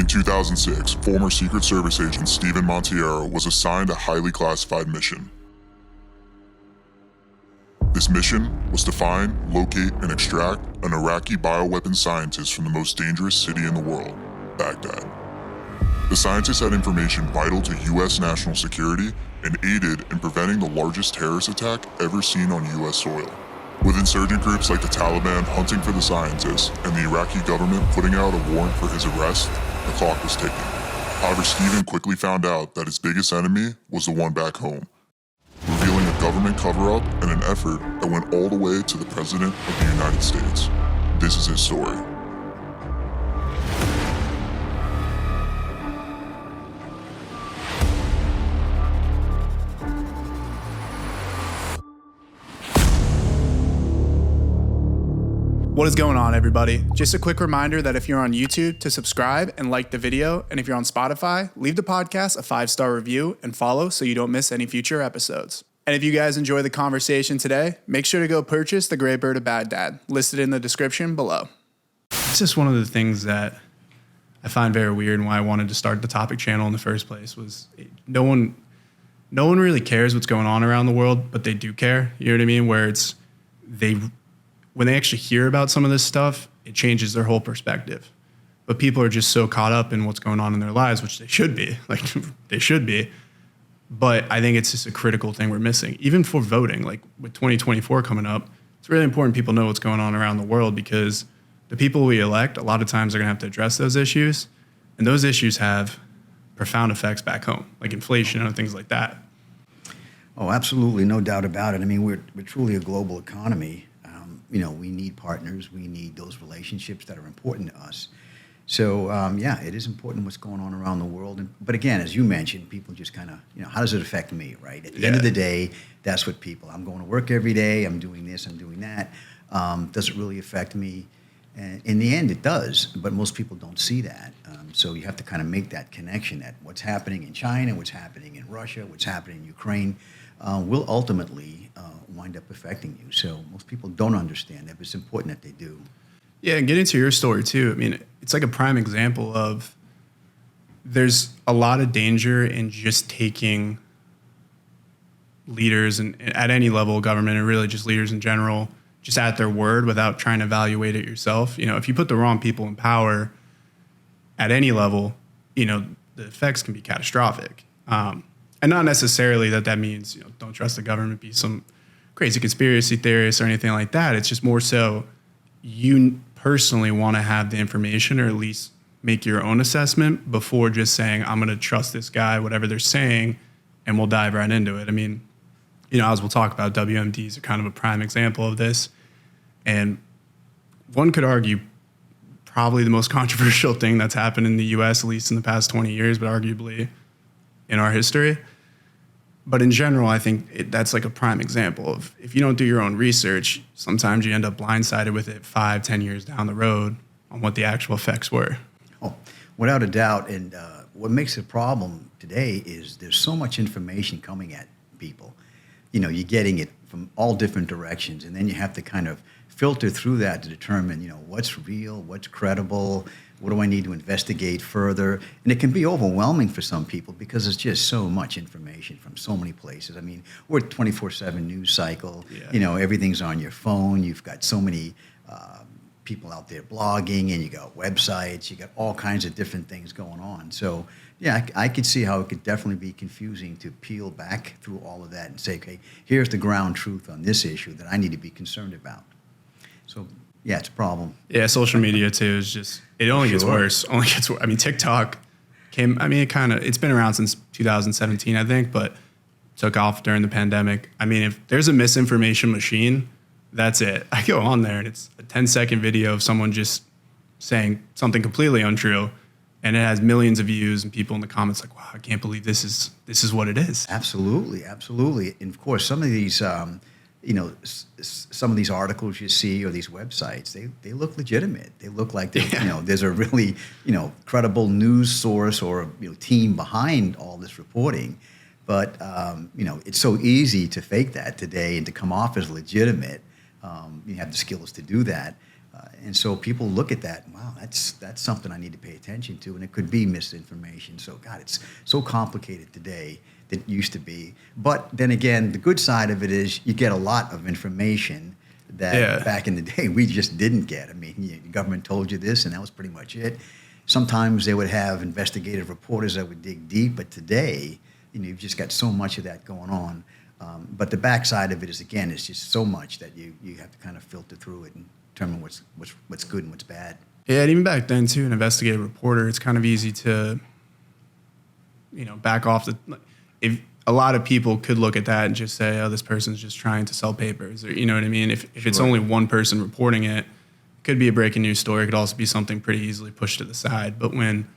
In 2006, former Secret Service agent Steven Monteiro was assigned a highly classified mission. This mission was to find, locate, and extract an Iraqi bioweapon scientist from the most dangerous city in the world, Baghdad. The scientist had information vital to U.S. national security and aided in preventing the largest terrorist attack ever seen on U.S. soil. With insurgent groups like the Taliban hunting for the scientist and the Iraqi government putting out a warrant for his arrest, the clock was ticking. However, Steven quickly found out that his biggest enemy was the one back home, revealing a government cover-up and an effort that went all the way to the President of the United States. This is his story. What is going on, everybody? Just a quick reminder that if you're on YouTube, to subscribe and like the video, and if you're on Spotify, leave the podcast a 5-star review and follow so you don't miss any future episodes. And if you guys enjoy the conversation today, make sure to go purchase the Gray Bird of Baghdad, listed in the description below. This is one of the things that I find very weird, and why I wanted to start the topic channel in the first place was no one really cares what's going on around the world, but they do care. You know what I mean? Where it's when they actually hear about some of this stuff, it changes their whole perspective. But people are just so caught up in what's going on in their lives, which they should be. They should be. But I think it's just a critical thing we're missing. Even for voting, like with 2024 coming up, it's really important people know what's going on around the world, because the people we elect, a lot of times, are going to have to address those issues. And those issues have profound effects back home, like inflation and things like that. Oh, absolutely. No doubt about it. I mean, we're truly a global economy. We need partners. We need those relationships that are important to us. So, it is important what's going on around the world. But again, as you mentioned, people just kind of, how does it affect me, right? At the end of the day, that's what I'm going to work every day. I'm doing this, I'm doing that. Does it really affect me? And in the end, it does. But most people don't see that. So you have to kind of make that connection that what's happening in China, what's happening in Russia, what's happening in Ukraine will ultimately wind up affecting you. So most people don't understand that, but it's important that they do. Yeah, and getting to your story too, I mean, it's like a prime example of there's a lot of danger in just taking leaders and at any level of government, and really just leaders in general, just at their word without trying to evaluate it yourself. If you put the wrong people in power at any level, the effects can be catastrophic. And not necessarily that means, don't trust the government, be some crazy conspiracy theorist or anything like that. It's just more so you personally want to have the information, or at least make your own assessment before just saying, I'm going to trust this guy, whatever they're saying, and we'll dive right into it. I mean, as we'll talk about, WMDs are kind of a prime example of this. And one could argue probably the most controversial thing that's happened in the U.S., at least in the past 20 years, but arguably in our history. But in general, I think that's like a prime example of, if you don't do your own research, sometimes you end up blindsided with it 5-10 years down the road on what the actual effects were. Oh, without a doubt. And what makes the problem today is there's so much information coming at people. You're getting it from all different directions, and then you have to kind of filter through that to determine, what's real, what's credible, what do I need to investigate further? And it can be overwhelming for some people because it's just so much information from so many places. I mean, we're a 24/7 news cycle. Yeah. Everything's on your phone. You've got so many people out there blogging, and you got websites. You got all kinds of different things going on. So, yeah, I could see how it could definitely be confusing to peel back through all of that and say, okay, here's the ground truth on this issue that I need to be concerned about. So, yeah, it's a problem. Yeah, social media too is just, it only gets worse. I mean, TikTok it's been around since 2017, I think, but took off during the pandemic. I mean, if there's a misinformation machine, that's it. I go on there and it's a 10-second video of someone just saying something completely untrue, and it has millions of views and people in the comments like, wow, I can't believe this is what it is. Absolutely, absolutely. And of course, some of these some of these articles you see or these websites, they look legitimate. They look like there's a really credible news source or team behind all this reporting. But it's so easy to fake that today and to come off as legitimate. You have the skills to do that. And so people look at that, wow, that's something I need to pay attention to, and it could be misinformation. So, God, it's so complicated today than it used to be. But then again, the good side of it is you get a lot of information that back in the day we just didn't get. I mean, the government told you this, and that was pretty much it. Sometimes they would have investigative reporters that would dig deep, but today, you've just got so much of that going on. But the backside of it is, again, it's just so much that you have to kind of filter through it and determine what's good and what's bad. Yeah, and even back then too, an investigative reporter, it's kind of easy to, back off if a lot of people could look at that and just say, oh, this person's just trying to sell papers, or you know what I mean? If it's only one person reporting it, it could be a breaking news story. It could also be something pretty easily pushed to the side. But when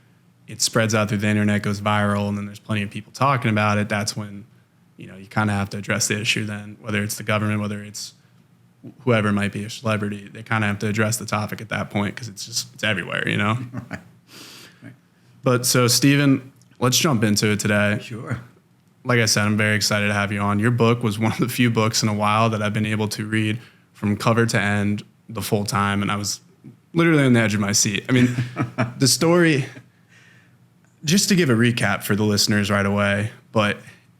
it spreads out through the internet, goes viral, and then there's plenty of people talking about it, that's when, you kind of have to address the issue then, whether it's the government, whether it's whoever might be a celebrity, they kind of have to address the topic at that point because it's everywhere, Right. But so, Steven, let's jump into it today. Sure. Like I said, I'm very excited to have you on. Your book was one of the few books in a while that I've been able to read from cover to end the full time, and I was literally on the edge of my seat. I mean, the story, just to give a recap for the listeners right away, but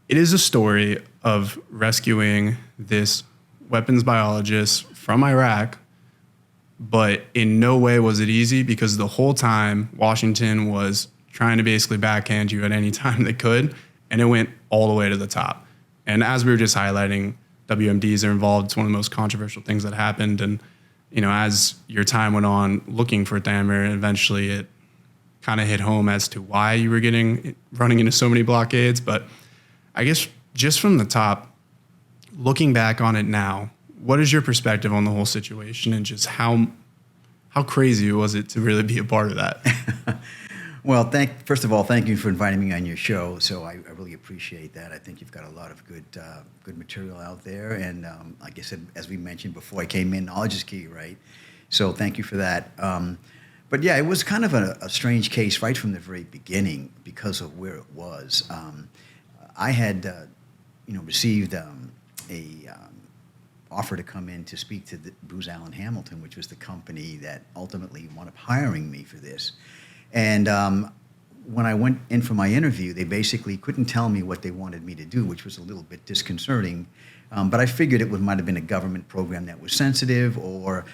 it is a story of rescuing this weapons biologist from Iraq, but in no way was it easy because the whole time Washington was trying to basically backhand you at any time they could, and it went all the way to the top. And as we were just highlighting, WMDs are involved. It's one of the most controversial things that happened. And, as your time went on looking for Thamer, eventually it kind of hit home as to why you were running into so many blockades. But I guess just from the top, looking back on it now, what is your perspective on the whole situation and just how crazy was it to really be a part of that? Well, first of all, thank you for inviting me on your show. So I really appreciate that. I think you've got a lot of good material out there. And like I said, as we mentioned before I came in, knowledge is key, right? So thank you for that. But yeah, it was kind of a strange case right from the very beginning because of where it was. I had, received a offer to come in to speak to the Booz Allen Hamilton, which was the company that ultimately wound up hiring me for this. And when I went in for my interview, they basically couldn't tell me what they wanted me to do, which was a little bit disconcerting. But I figured it might have been a government program that was sensitive or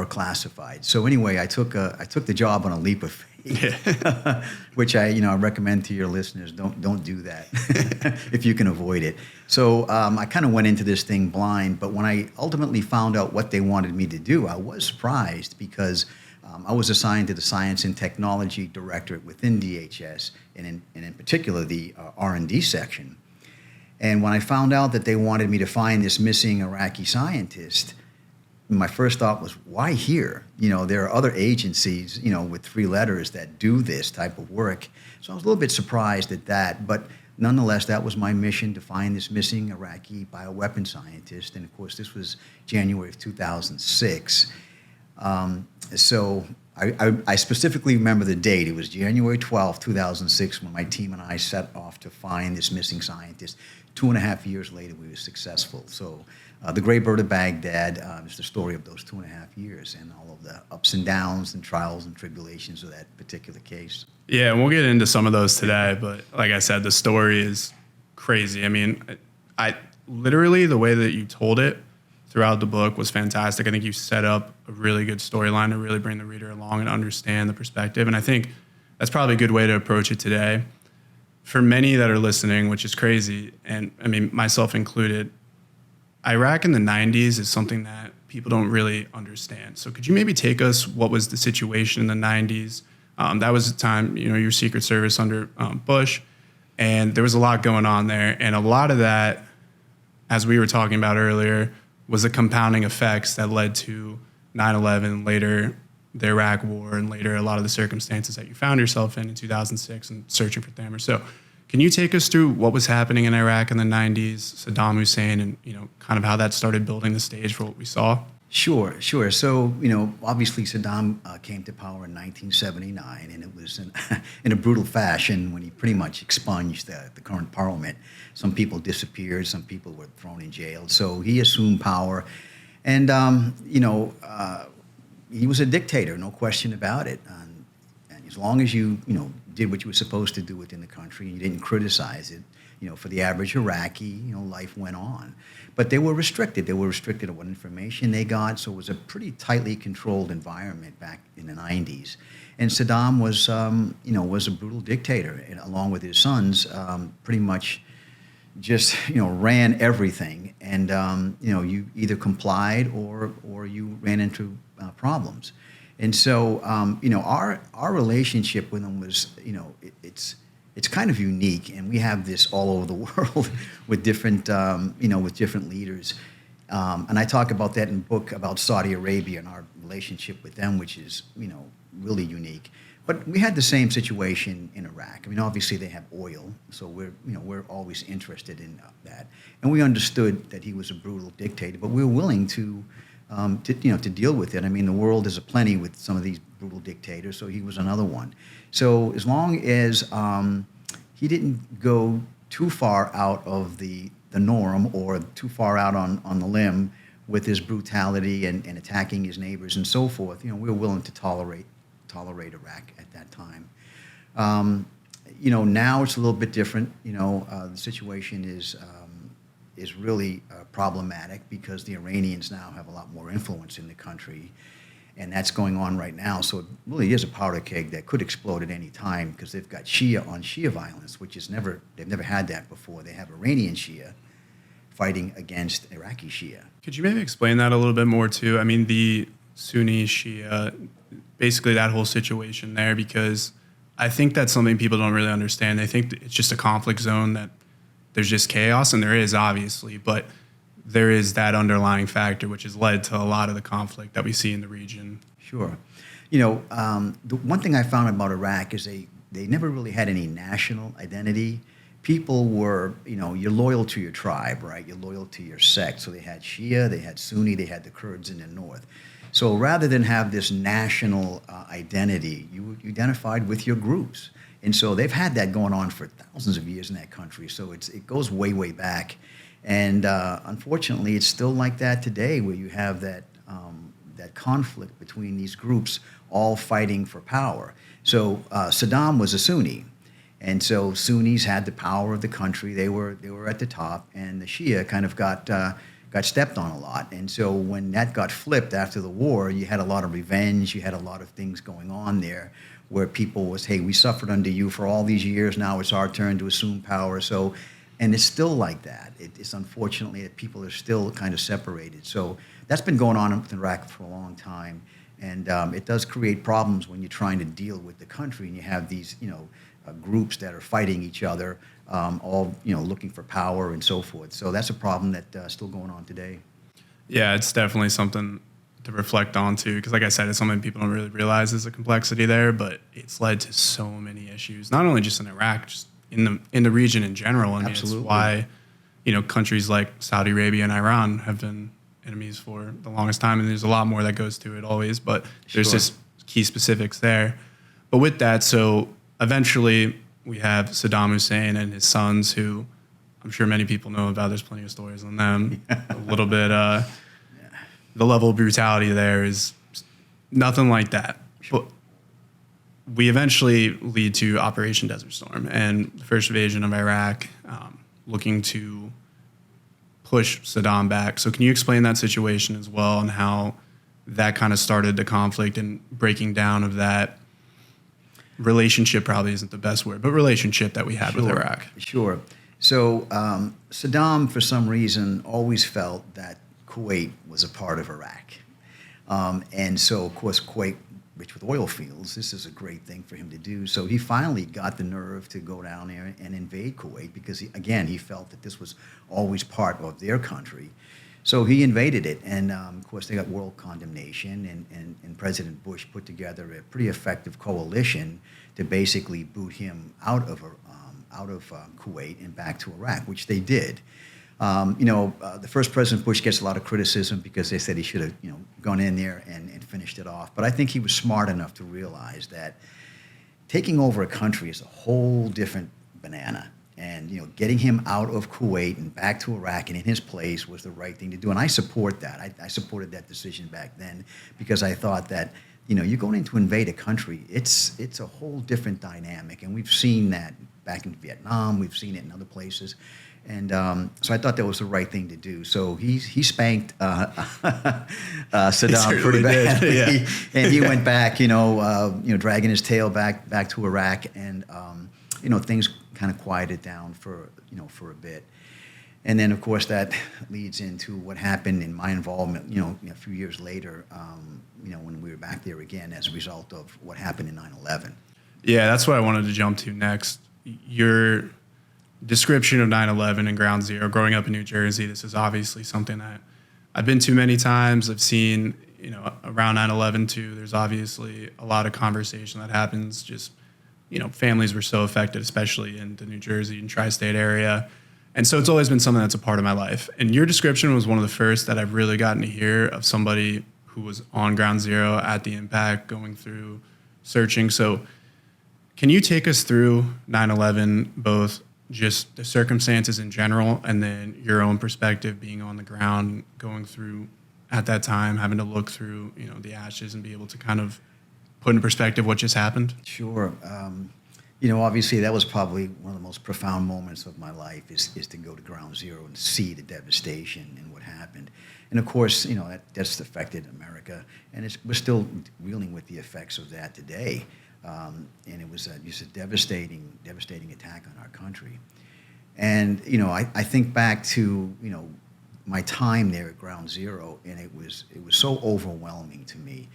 classified. So anyway, I took the job on a leap of faith, which I recommend to your listeners. Don't do that if you can avoid it. So I kind of went into this thing blind. But when I ultimately found out what they wanted me to do, I was surprised because I was assigned to the Science and Technology Directorate within DHS, and in particular the R&D section. And when I found out that they wanted me to find this missing Iraqi scientist, my first thought was, why here? There are other agencies, with 3 letters that do this type of work. So I was a little bit surprised at that. But nonetheless, that was my mission, to find this missing Iraqi bioweapon scientist. And of course, this was January of 2006. So I specifically remember the date. It was January 12th, 2006, when my team and I set off to find this missing scientist. 2.5 years later, we were successful. So the Gray Bird of Baghdad is the story of those 2.5 years and all of the ups and downs and trials and tribulations of that particular case. Yeah, and we'll get into some of those today. But like I said, the story is crazy. I mean, I literally, the way that you told it throughout the book was fantastic. I think you set up a really good storyline to really bring the reader along and understand the perspective. And I think that's probably a good way to approach it today. For many that are listening, which is crazy, and I mean, myself included, Iraq in the 90s is something that people don't really understand. So could you maybe take us, what was the situation in the 90s? That was the time, your Secret Service under Bush, and there was a lot going on there. And a lot of that, as we were talking about earlier, was the compounding effects that led to 9/11, later the Iraq War, and later a lot of the circumstances that you found yourself in 2006 and searching for Thamer. So can you take us through what was happening in Iraq in the 90s, Saddam Hussein, and kind of how that started building the stage for what we saw? Sure. So, obviously Saddam came to power in 1979, and it was in a brutal fashion when he pretty much expunged the current parliament. Some people disappeared, some people were thrown in jail. So he assumed power. And, he was a dictator, no question about it. And as long as you did what you were supposed to do within the country and you didn't criticize it, for the average Iraqi, life went on. But they were restricted. They were restricted on what information they got, so it was a pretty tightly controlled environment back in the 90s. And Saddam was a brutal dictator, and along with his sons, pretty much just ran everything. And you either complied or you ran into problems. And so our relationship with them was it's kind of unique, and we have this all over the world with different leaders. And I talk about that in the book about Saudi Arabia and our relationship with them, which is really unique. But we had the same situation in Iraq. I mean, obviously they have oil, so we're always interested in that. And we understood that he was a brutal dictator, but we were willing to deal with it. I mean, the world is aplenty with some of these brutal dictators, so he was another one. So as long as he didn't go too far out of the norm or too far out on the limb with his brutality and attacking his neighbors and so forth, we were willing to tolerate Iraq at that time. Now it's a little bit different. The situation is really problematic because the Iranians now have a lot more influence in the country, and that's going on right now. So it really is a powder keg that could explode at any time because they've got Shia on Shia violence, which they've never had that before. They have Iranian Shia fighting against Iraqi Shia. Could you maybe explain that a little bit more too? I mean, the Sunni Shia, basically that whole situation there, because I think that's something people don't really understand. They think it's just a conflict zone, that there's just chaos, and there is, obviously, but there is that underlying factor which has led to a lot of the conflict that we see in the region. Sure. The one thing I found about Iraq is they never really had any national identity. People were, you're loyal to your tribe, right? You're loyal to your sect. So they had Shia, they had Sunni, they had the Kurds in the north. So rather than have this national identity, you identified with your groups. And so they've had that going on for thousands of years in that country. So it goes way, way back. And unfortunately, it's still like that today, where you have that conflict between these groups all fighting for power. So Saddam was a Sunni. And so Sunnis had the power of the country. They were at the top, and the Shia kind of got stepped on a lot. And so when that got flipped after the war, you had a lot of revenge. You had a lot of things going on there where people was, hey, we suffered under you for all these years. Now it's our turn to assume power. So, and it's still like that. It's unfortunately that people are still kind of separated. So that's been going on in Iraq for a long time. And it does create problems when you're trying to deal with the country and you have these, groups that are fighting each other, all looking for power and so forth. So that's a problem that's still going on today. Yeah, it's definitely something to reflect on too, because like I said, it's something people don't really realize is the complexity there, but it's led to so many issues, not only just in Iraq, just in the region in general. I mean, Absolutely. It's why countries like Saudi Arabia and Iran have been enemies for the longest time, and there's a lot more that goes to it always, but there's Sure. just key specifics there. But with that, so eventually we have Saddam Hussein and his sons, who I'm sure many people know about. There's plenty of stories on them. A little bit, the level of brutality there is nothing like that. But we eventually lead to Operation Desert Storm and the first invasion of Iraq, looking to push Saddam back. So can you explain that situation as well and how that kind of started the conflict and breaking down of that relationship? Probably isn't the best word, but relationship that we had with Iraq. Sure. So Saddam, for some reason, always felt that Kuwait was a part of Iraq. And so, of course, Kuwait, rich with oil fields, this is a great thing for him to do. So he finally got the nerve to go down there and invade Kuwait because, he felt that this was always part of their country. So he invaded it, and of course they got world condemnation, and President Bush put together a pretty effective coalition to basically boot him out of Kuwait and back to Iraq, which they did. The first President Bush gets a lot of criticism because they said he should have gone in there and finished it off. But I think he was smart enough to realize that taking over a country is a whole different banana. And getting him out of Kuwait and back to Iraq and in his place was the right thing to do. And I support that. I supported that decision back then because I thought that, you're going in to invade a country. It's a whole different dynamic. And we've seen that back in Vietnam. We've seen it in other places. And so I thought that was the right thing to do. So he spanked Saddam pretty badly, yeah. And he went back, dragging his tail back to Iraq, and things kind of quieted down for a bit. And then, of course, that leads into what happened in my involvement, a few years later, when we were back there again as a result of what happened in 9/11. Yeah, that's what I wanted to jump to next. Your description of 9/11 and Ground Zero, growing up in New Jersey, this is obviously something that I've been to many times. I've seen, around 9/11 too, there's obviously a lot of conversation that happens. Just, families were so affected, especially in the New Jersey and tri-state area. And so it's always been something that's a part of my life. And your description was one of the first that I've really gotten to hear of somebody who was on Ground Zero at the impact, going through searching. So can you take us through 9/11, both just the circumstances in general and then your own perspective being on the ground, going through at that time, having to look through, the ashes and be able to kind of put in perspective what just happened? Sure. Obviously that was probably one of the most profound moments of my life is to go to Ground Zero and see the devastation and what happened. And of course, that's affected America, and we're still dealing with the effects of that today. And it was just a devastating attack on our country. And, I think back to, my time there at Ground Zero, and it was so overwhelming to me,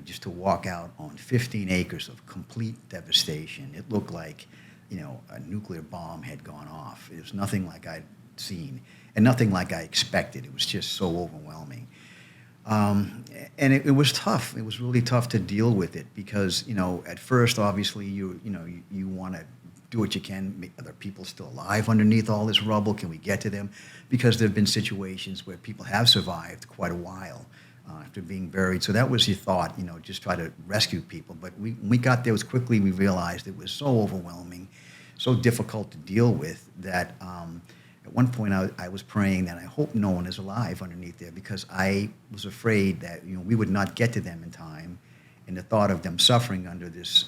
just to walk out on 15 acres of complete devastation. It looked like, a nuclear bomb had gone off. It was nothing like I'd seen and nothing like I expected. It was just so overwhelming. And it was tough. It was really tough to deal with it because, at first, obviously, you want to do what you can. Are there people still alive underneath all this rubble? Can we get to them? Because there have been situations where people have survived quite a while after being buried. So that was your thought, just try to rescue people. But when we got there, quickly we realized it was so overwhelming, so difficult to deal with that at one point I was praying that I hope no one is alive underneath there because I was afraid that we would not get to them in time, and the thought of them suffering under this,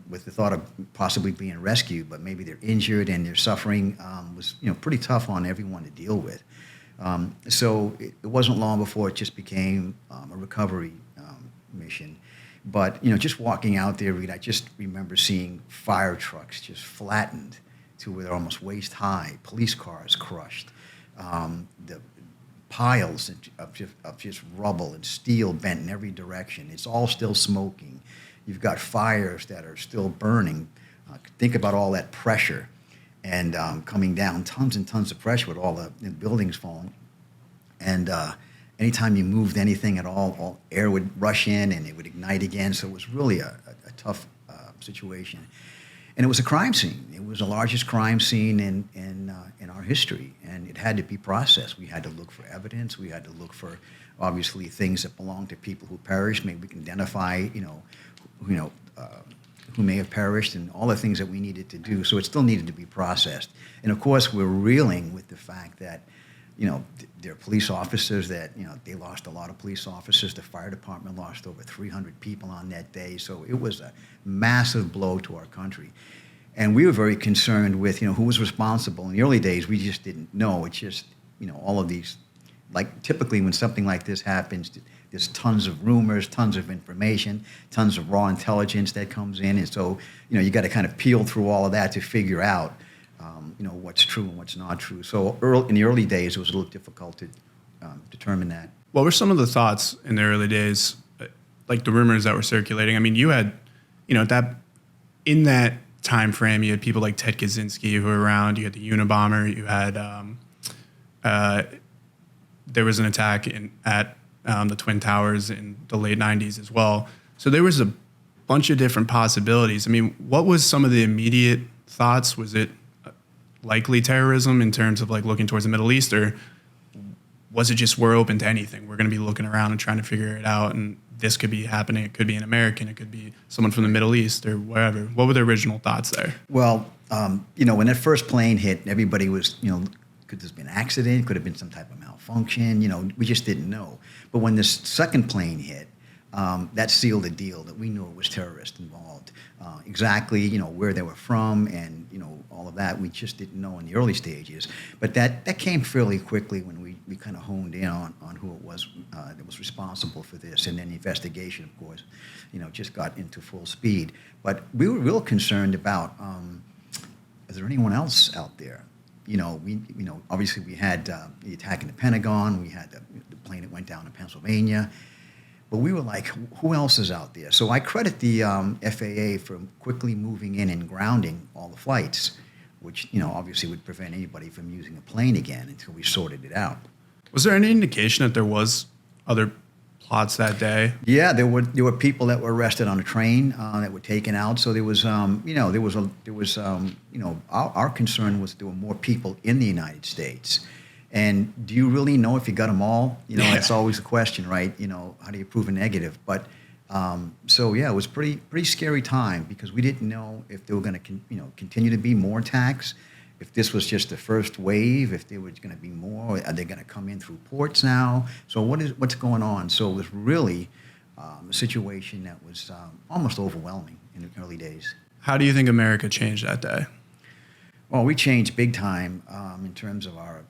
with the thought of possibly being rescued, but maybe they're injured and they're suffering was pretty tough on everyone to deal with. So it wasn't long before it just became a recovery mission. But just walking out there, Reed, I just remember seeing fire trucks just flattened to where they're almost waist high, police cars crushed, the piles of just rubble and steel bent in every direction. It's all still smoking. You've got fires that are still burning. Think about all that pressure and coming down, tons and tons of pressure with all the buildings falling. And anytime you moved anything at all air would rush in and it would ignite again. So it was really a tough situation. And it was a crime scene. It was the largest crime scene in our history, and it had to be processed. We had to look for evidence. We had to look for, obviously, things that belong to people who perished. Maybe we can identify, who may have perished, and all the things that we needed to do. So it still needed to be processed. And of course, we're reeling with the fact that, there are police officers that, they lost a lot of police officers. The fire department lost over 300 people on that day. So it was a massive blow to our country. And we were very concerned with, who was responsible. In the early days, we just didn't know. It's just, all of these, like typically when something like this happens, there's tons of rumors, tons of information, tons of raw intelligence that comes in. And so, you got to kind of peel through all of that to figure out, what's true and what's not true. So in the early days, it was a little difficult to determine that. What were some of the thoughts in the early days, like the rumors that were circulating? I mean, you had, in that time frame, you had people like Ted Kaczynski who were around. You had the Unabomber. You had there was an attack at the Twin Towers in the late 90s as well. So there was a bunch of different possibilities. I mean, what was some of the immediate thoughts? Was it likely terrorism in terms of like looking towards the Middle East, or was it just we're open to anything? We're going to be looking around and trying to figure it out, and this could be happening. It could be an American. It could be someone from the Middle East or wherever. What were the original thoughts there? Well, When that first plane hit, everybody was, could this be an accident? Could have been some type of malfunction? We just didn't know. But when this second plane hit, that sealed the deal that we knew it was terrorists involved. Exactly, where they were from and, all of that, we just didn't know in the early stages. But that came fairly quickly when we kind of honed in on who it was that was responsible for this. And then the investigation, of course, just got into full speed. But we were real concerned about, is there anyone else out there? Obviously we had the attack in the Pentagon. We had the plane that went down in Pennsylvania. But we were like, who else is out there? So I credit the FAA for quickly moving in and grounding all the flights, which, obviously would prevent anybody from using a plane again until we sorted it out. Was there any indication that there was other plots that day? Yeah, there were people that were arrested on a train that were taken out. So there was, our concern was there were more people in the United States. And do you really know if you got them all? That's always the question, right? How do you prove a negative? But it was pretty scary time because we didn't know if there were going to continue to be more attacks, if this was just the first wave, if there was going to be more. Are they going to come in through ports now? So what's going on? So it was really a situation that was almost overwhelming in the early days. How do you think America changed that day? Well, we changed big time in terms of our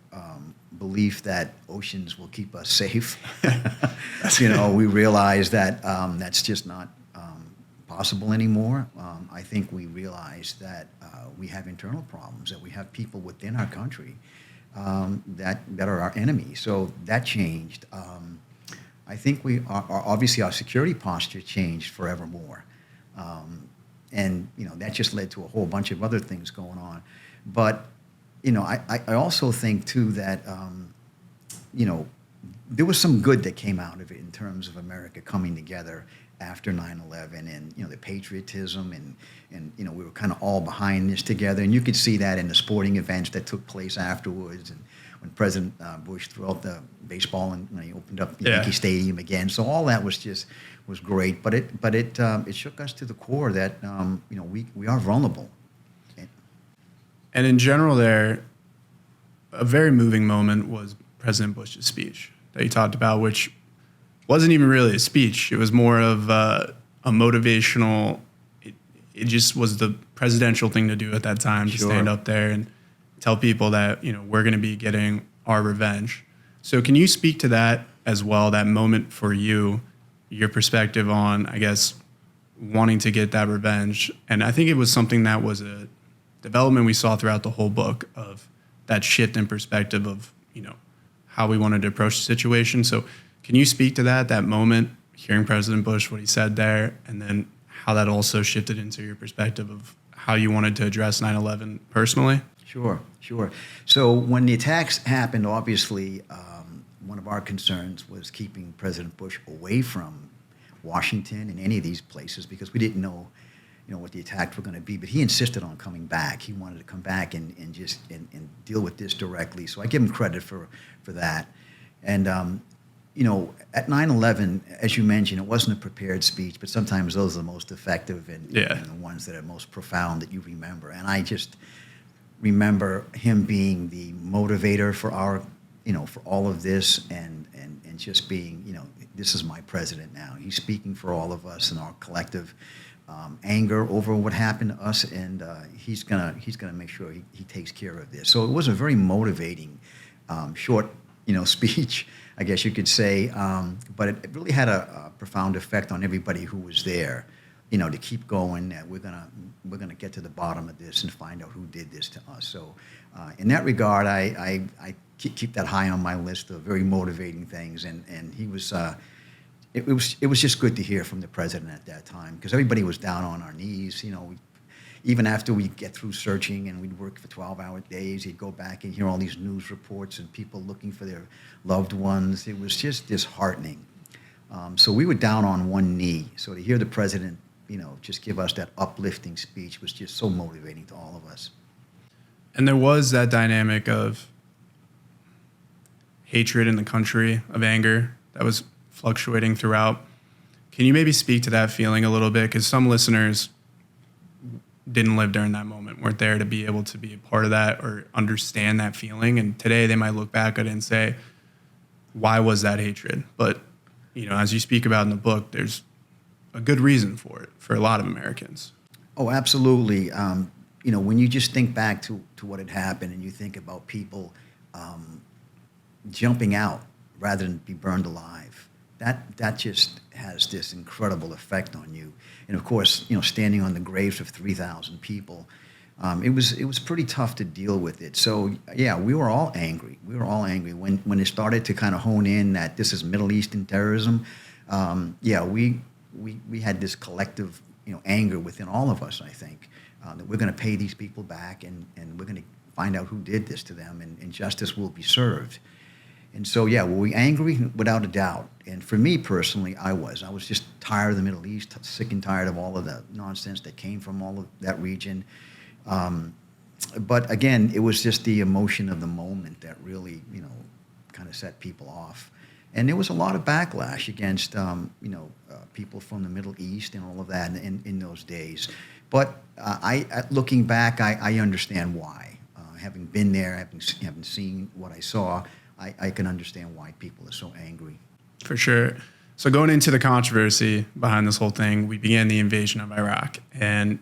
belief that oceans will keep us safe. We realized that that's just not possible anymore. I think we realized that we have internal problems, that we have people within our country that are our enemies. So that changed. I think obviously our security posture changed forevermore. And that just led to a whole bunch of other things going on. But I also think too that there was some good that came out of it in terms of America coming together after 9/11 and the patriotism and we were kind of all behind this together, and you could see that in the sporting events that took place afterwards, and when President Bush threw out the baseball and he opened up Yankee Stadium again. So all that was great, but it shook us to the core that we are vulnerable. And in general, a very moving moment was President Bush's speech that he talked about, which wasn't even really a speech. It was more of a motivational. It just was the presidential thing to do at that time, to stand up there and tell people that we're going to be getting our revenge. So can you speak to that as well, that moment for you, your perspective on, I guess, wanting to get that revenge? And I think it was something that was a development we saw throughout the whole book, of that shift in perspective of, how we wanted to approach the situation. So can you speak to that moment, hearing President Bush, what he said there, and then how that also shifted into your perspective of how you wanted to address 9/11 personally? Sure. So when the attacks happened, obviously, one of our concerns was keeping President Bush away from Washington and any of these places because we didn't know what the attacks were going to be, but he insisted on coming back. He wanted to come back and deal with this directly. So I give him credit for that. And at 9/11, as you mentioned, it wasn't a prepared speech, but sometimes those are the most effective and the ones that are most profound that you remember. And I just remember him being the motivator for our, for all of this, and just being, this is my president now. He's speaking for all of us and our collective anger over what happened to us, and he's gonna make sure he takes care of this. So it was a very motivating, short, speech, I guess you could say, but it really had a profound effect on everybody who was there. To keep going. That we're gonna get to the bottom of this and find out who did this to us. So, in that regard, I keep that high on my list of very motivating things, and he was. It was just good to hear from the president at that time, because everybody was down on our knees. Even after we get through searching and we'd work for 12-hour days, you'd go back and hear all these news reports and people looking for their loved ones. It was just disheartening. So we were down on one knee. So to hear the president, just give us that uplifting speech was just so motivating to all of us. And there was that dynamic of hatred in the country, of anger that was fluctuating throughout. Can you maybe speak to that feeling a little bit? Because some listeners didn't live during that moment, weren't there to be able to be a part of that or understand that feeling. And today they might look back at it and say, why was that hatred? But, as you speak about in the book, there's a good reason for it for a lot of Americans. Oh, absolutely. When you just think back to what had happened and you think about people jumping out rather than be burned alive, that just has this incredible effect on you. And of course, standing on the graves of 3,000 people, it was pretty tough to deal with it. So yeah, we were all angry. We were all angry when it started to kind of hone in that this is Middle Eastern terrorism. We had this collective anger within all of us. I think that we're going to pay these people back, and we're going to find out who did this to them, and justice will be served. And so, yeah, were we angry? Without a doubt. And for me personally, I was just tired of the Middle East, sick and tired of all of the nonsense that came from all of that region. But again, it was just the emotion of the moment that really, kind of set people off. And there was a lot of backlash against, people from the Middle East and all of that in those days. But looking back, I understand why. Having been there, having seen what I saw, I can understand why people are so angry. For sure. So going into the controversy behind this whole thing, we began the invasion of Iraq. And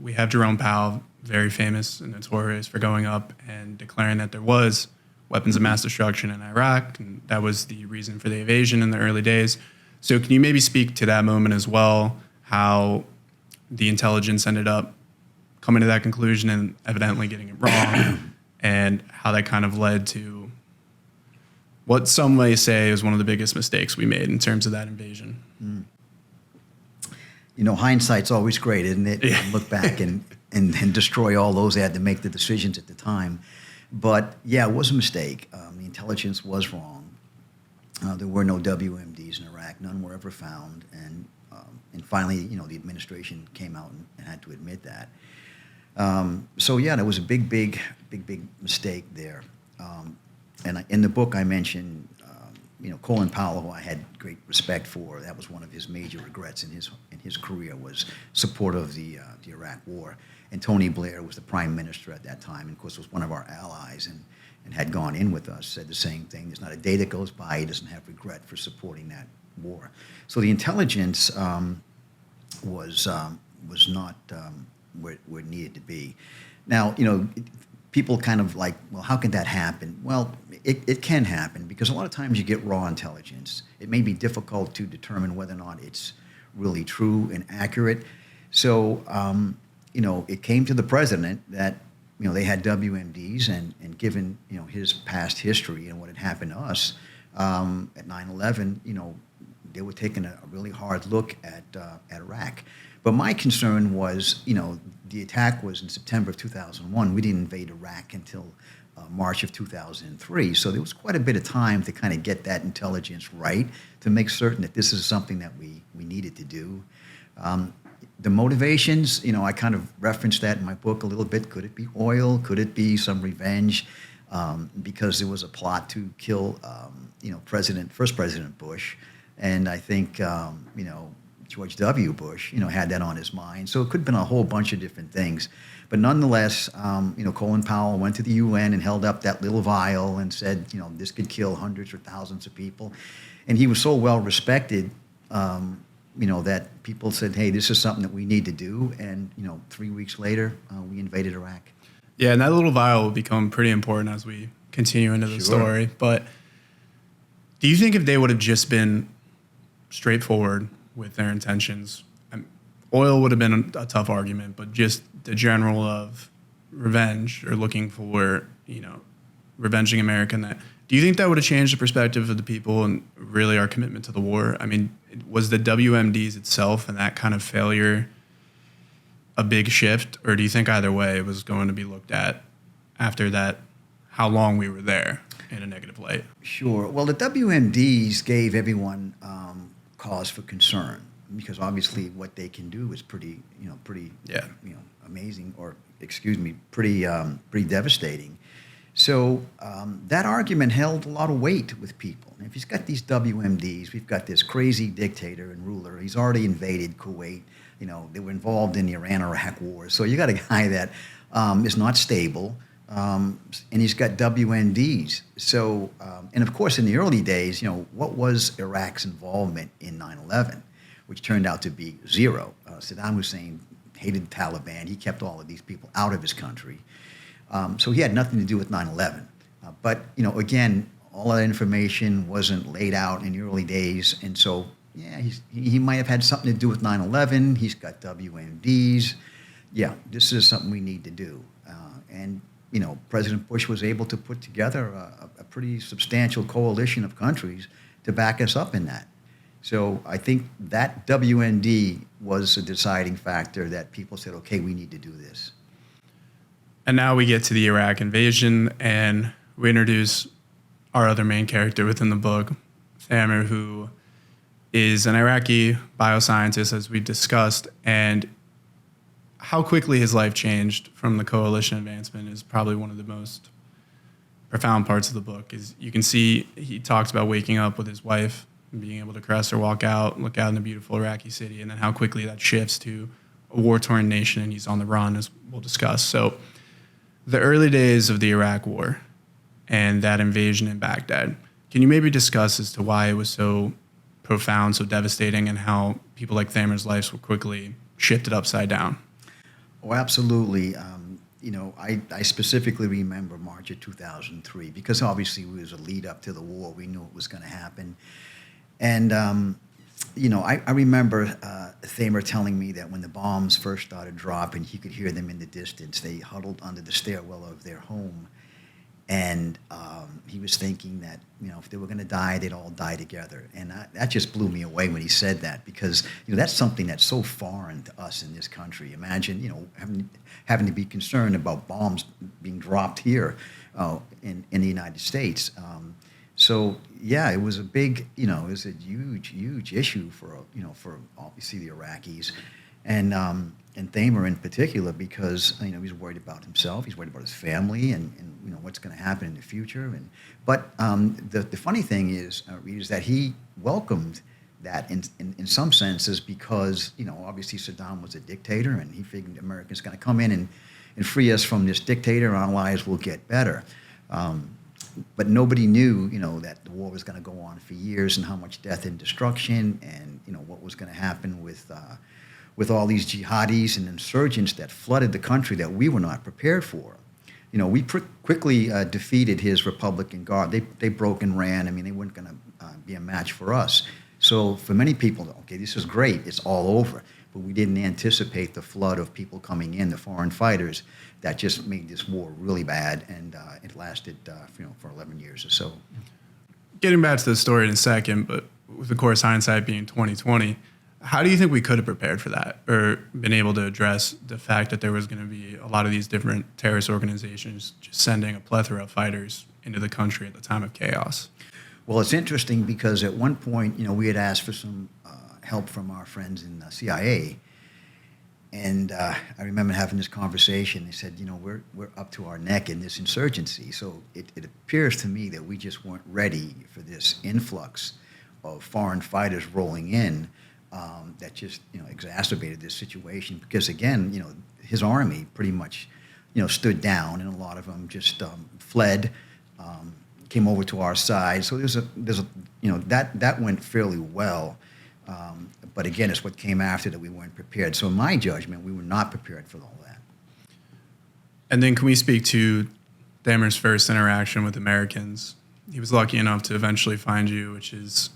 we have Jerome Powell, very famous and notorious for going up and declaring that there was weapons of mass destruction in Iraq, and that was the reason for the invasion in the early days. So can you maybe speak to that moment as well, how the intelligence ended up coming to that conclusion and evidently getting it wrong, and how that kind of led to what some may say is one of the biggest mistakes we made in terms of that invasion? Hindsight's always great, isn't it? Yeah. Look back and destroy all those that had to make the decisions at the time. But yeah, it was a mistake. The intelligence was wrong. There were no WMDs in Iraq. None were ever found. And finally, the administration came out and had to admit that. So yeah, there was a big mistake there. And in the book, I mentioned, Colin Powell, who I had great respect for. That was one of his major regrets in his career, was support of the Iraq War. And Tony Blair was the prime minister at that time, and of course was one of our allies, and had gone in with us. Said the same thing. There's not a day that goes by he doesn't have regret for supporting that war. So the intelligence was not where it needed to be. Now, people kind of like, well, how can that happen? Well, it can happen because a lot of times you get raw intelligence. It may be difficult to determine whether or not it's really true and accurate. So, it came to the president that, they had WMDs, and given, his past history and what had happened to us at 9/11, they were taking a really hard look at Iraq. But my concern was, the attack was in September of 2001. We didn't invade Iraq until March of 2003. So there was quite a bit of time to kind of get that intelligence right, to make certain that this is something that we needed to do. The motivations, I kind of referenced that in my book a little bit. Could it be oil? Could it be some revenge? Because there was a plot to kill, first President Bush. And I think, George W. Bush, had that on his mind. So it could have been a whole bunch of different things. But nonetheless, Colin Powell went to the UN and held up that little vial and said, this could kill hundreds or thousands of people. And he was so well respected, that people said, hey, this is something that we need to do. And, 3 weeks later, we invaded Iraq. Yeah, and that little vial will become pretty important as we continue into the story. But do you think if they would have just been straightforward with their intentions, oil would have been a tough argument, but just the general of revenge or looking for, revenging America, and that, do you think that would have changed the perspective of the people and really our commitment to the war? I mean, was the WMDs itself and that kind of failure a big shift, or do you think either way it was going to be looked at after that, how long we were there, in a negative light? Sure. Well, the WMDs gave everyone cause for concern, because obviously what they can do is pretty amazing, or pretty devastating. So that argument held a lot of weight with people. And if he's got these WMDs, we've got this crazy dictator and ruler. He's already invaded Kuwait. They were involved in the Iran-Iraq war. So you got a guy that is not stable, and he's got WMDs. So, and of course, in the early days, what was Iraq's involvement in 9/11, which turned out to be zero. Saddam Hussein hated the Taliban. He kept all of these people out of his country. So he had nothing to do with 9/11. But, again, all that information wasn't laid out in the early days. And so, yeah, he might have had something to do with 9/11. He's got WMDs. Yeah, this is something we need to do. And President Bush was able to put together a pretty substantial coalition of countries to back us up in that. So I think that WMD was a deciding factor that people said, okay, we need to do this. And now we get to the Iraq invasion, and we introduce our other main character within the book, Thamer, who is an Iraqi bioscientist, as we discussed, and how quickly his life changed from the coalition advancement is probably one of the most profound parts of the book. Is you can see he talks about waking up with his wife and being able to caress her, look out in the beautiful Iraqi city, and then how quickly that shifts to a war-torn nation, and he's on the run, as we'll discuss. So the early days of the Iraq war and that invasion in Baghdad, can you maybe discuss as to why it was so profound, so devastating, and how people like Thamer's lives were quickly shifted upside down? Oh, absolutely. I specifically remember March of 2003 because obviously it was a lead up to the war. We knew it was going to happen. And, I remember Thamer telling me that when the bombs first started dropping, he could hear them in the distance. They huddled under the stairwell of their home. And he was thinking that, if they were going to die, they'd all die together. And that just blew me away when he said that because, that's something that's so foreign to us in this country. Imagine, having to be concerned about bombs being dropped here in the United States. So, yeah, it was a big, it was a huge, huge issue for obviously the Iraqis. And Thamer in particular, because he's worried about himself, he's worried about his family, and what's going to happen in the future. But the funny thing is that he welcomed that in some senses because obviously Saddam was a dictator, and he figured America's going to come in and free us from this dictator, and our lives will get better. But nobody knew that the war was going to go on for years, and how much death and destruction, and what was going to happen with all these jihadis and insurgents that flooded the country that we were not prepared for. We quickly defeated his Republican Guard. They broke and ran. I mean, they weren't going to be a match for us. So for many people, okay, this is great. It's all over. But we didn't anticipate the flood of people coming in, the foreign fighters, that just made this war really bad. And it lasted, for 11 years or so. Getting back to the story in a second, but with, of course, hindsight being 2020, how do you think we could have prepared for that or been able to address the fact that there was going to be a lot of these different terrorist organizations just sending a plethora of fighters into the country at the time of chaos? Well, it's interesting because at one point, we had asked for some help from our friends in the CIA. And I remember having this conversation. They said, we're up to our neck in this insurgency. So it appears to me that we just weren't ready for this influx of foreign fighters rolling in. That just exacerbated this situation because again his army pretty much stood down, and a lot of them just fled, came over to our side. So there's a that went fairly well, but again it's what came after that we weren't prepared. So in my judgment, we were not prepared for all that. And then can we speak to Thamer's first interaction with Americans? He was lucky enough to eventually find you, which is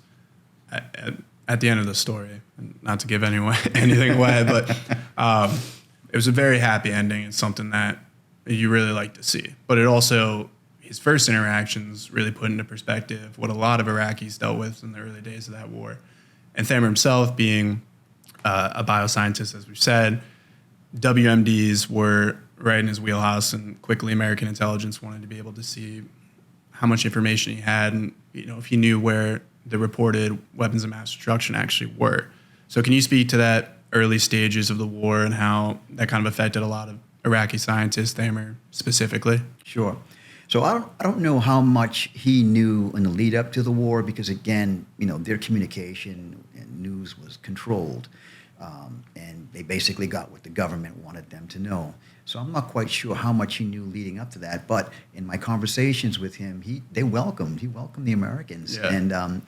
at the end of the story, and not to give anything away, but it was a very happy ending. It's something that you really like to see. But it also, his first interactions really put into perspective what a lot of Iraqis dealt with in the early days of that war. And Thamer himself being a bioscientist, as we've said, WMDs were right in his wheelhouse, and quickly American intelligence wanted to be able to see how much information he had and if he knew where the reported weapons of mass destruction actually were. So can you speak to that early stages of the war and how that kind of affected a lot of Iraqi scientists, Thamer specifically? Sure. So I don't know how much he knew in the lead up to the war because again, their communication and news was controlled. And they basically got what the government wanted them to know. So I'm not quite sure how much he knew leading up to that, but in my conversations with him, he welcomed the Americans. Yeah. And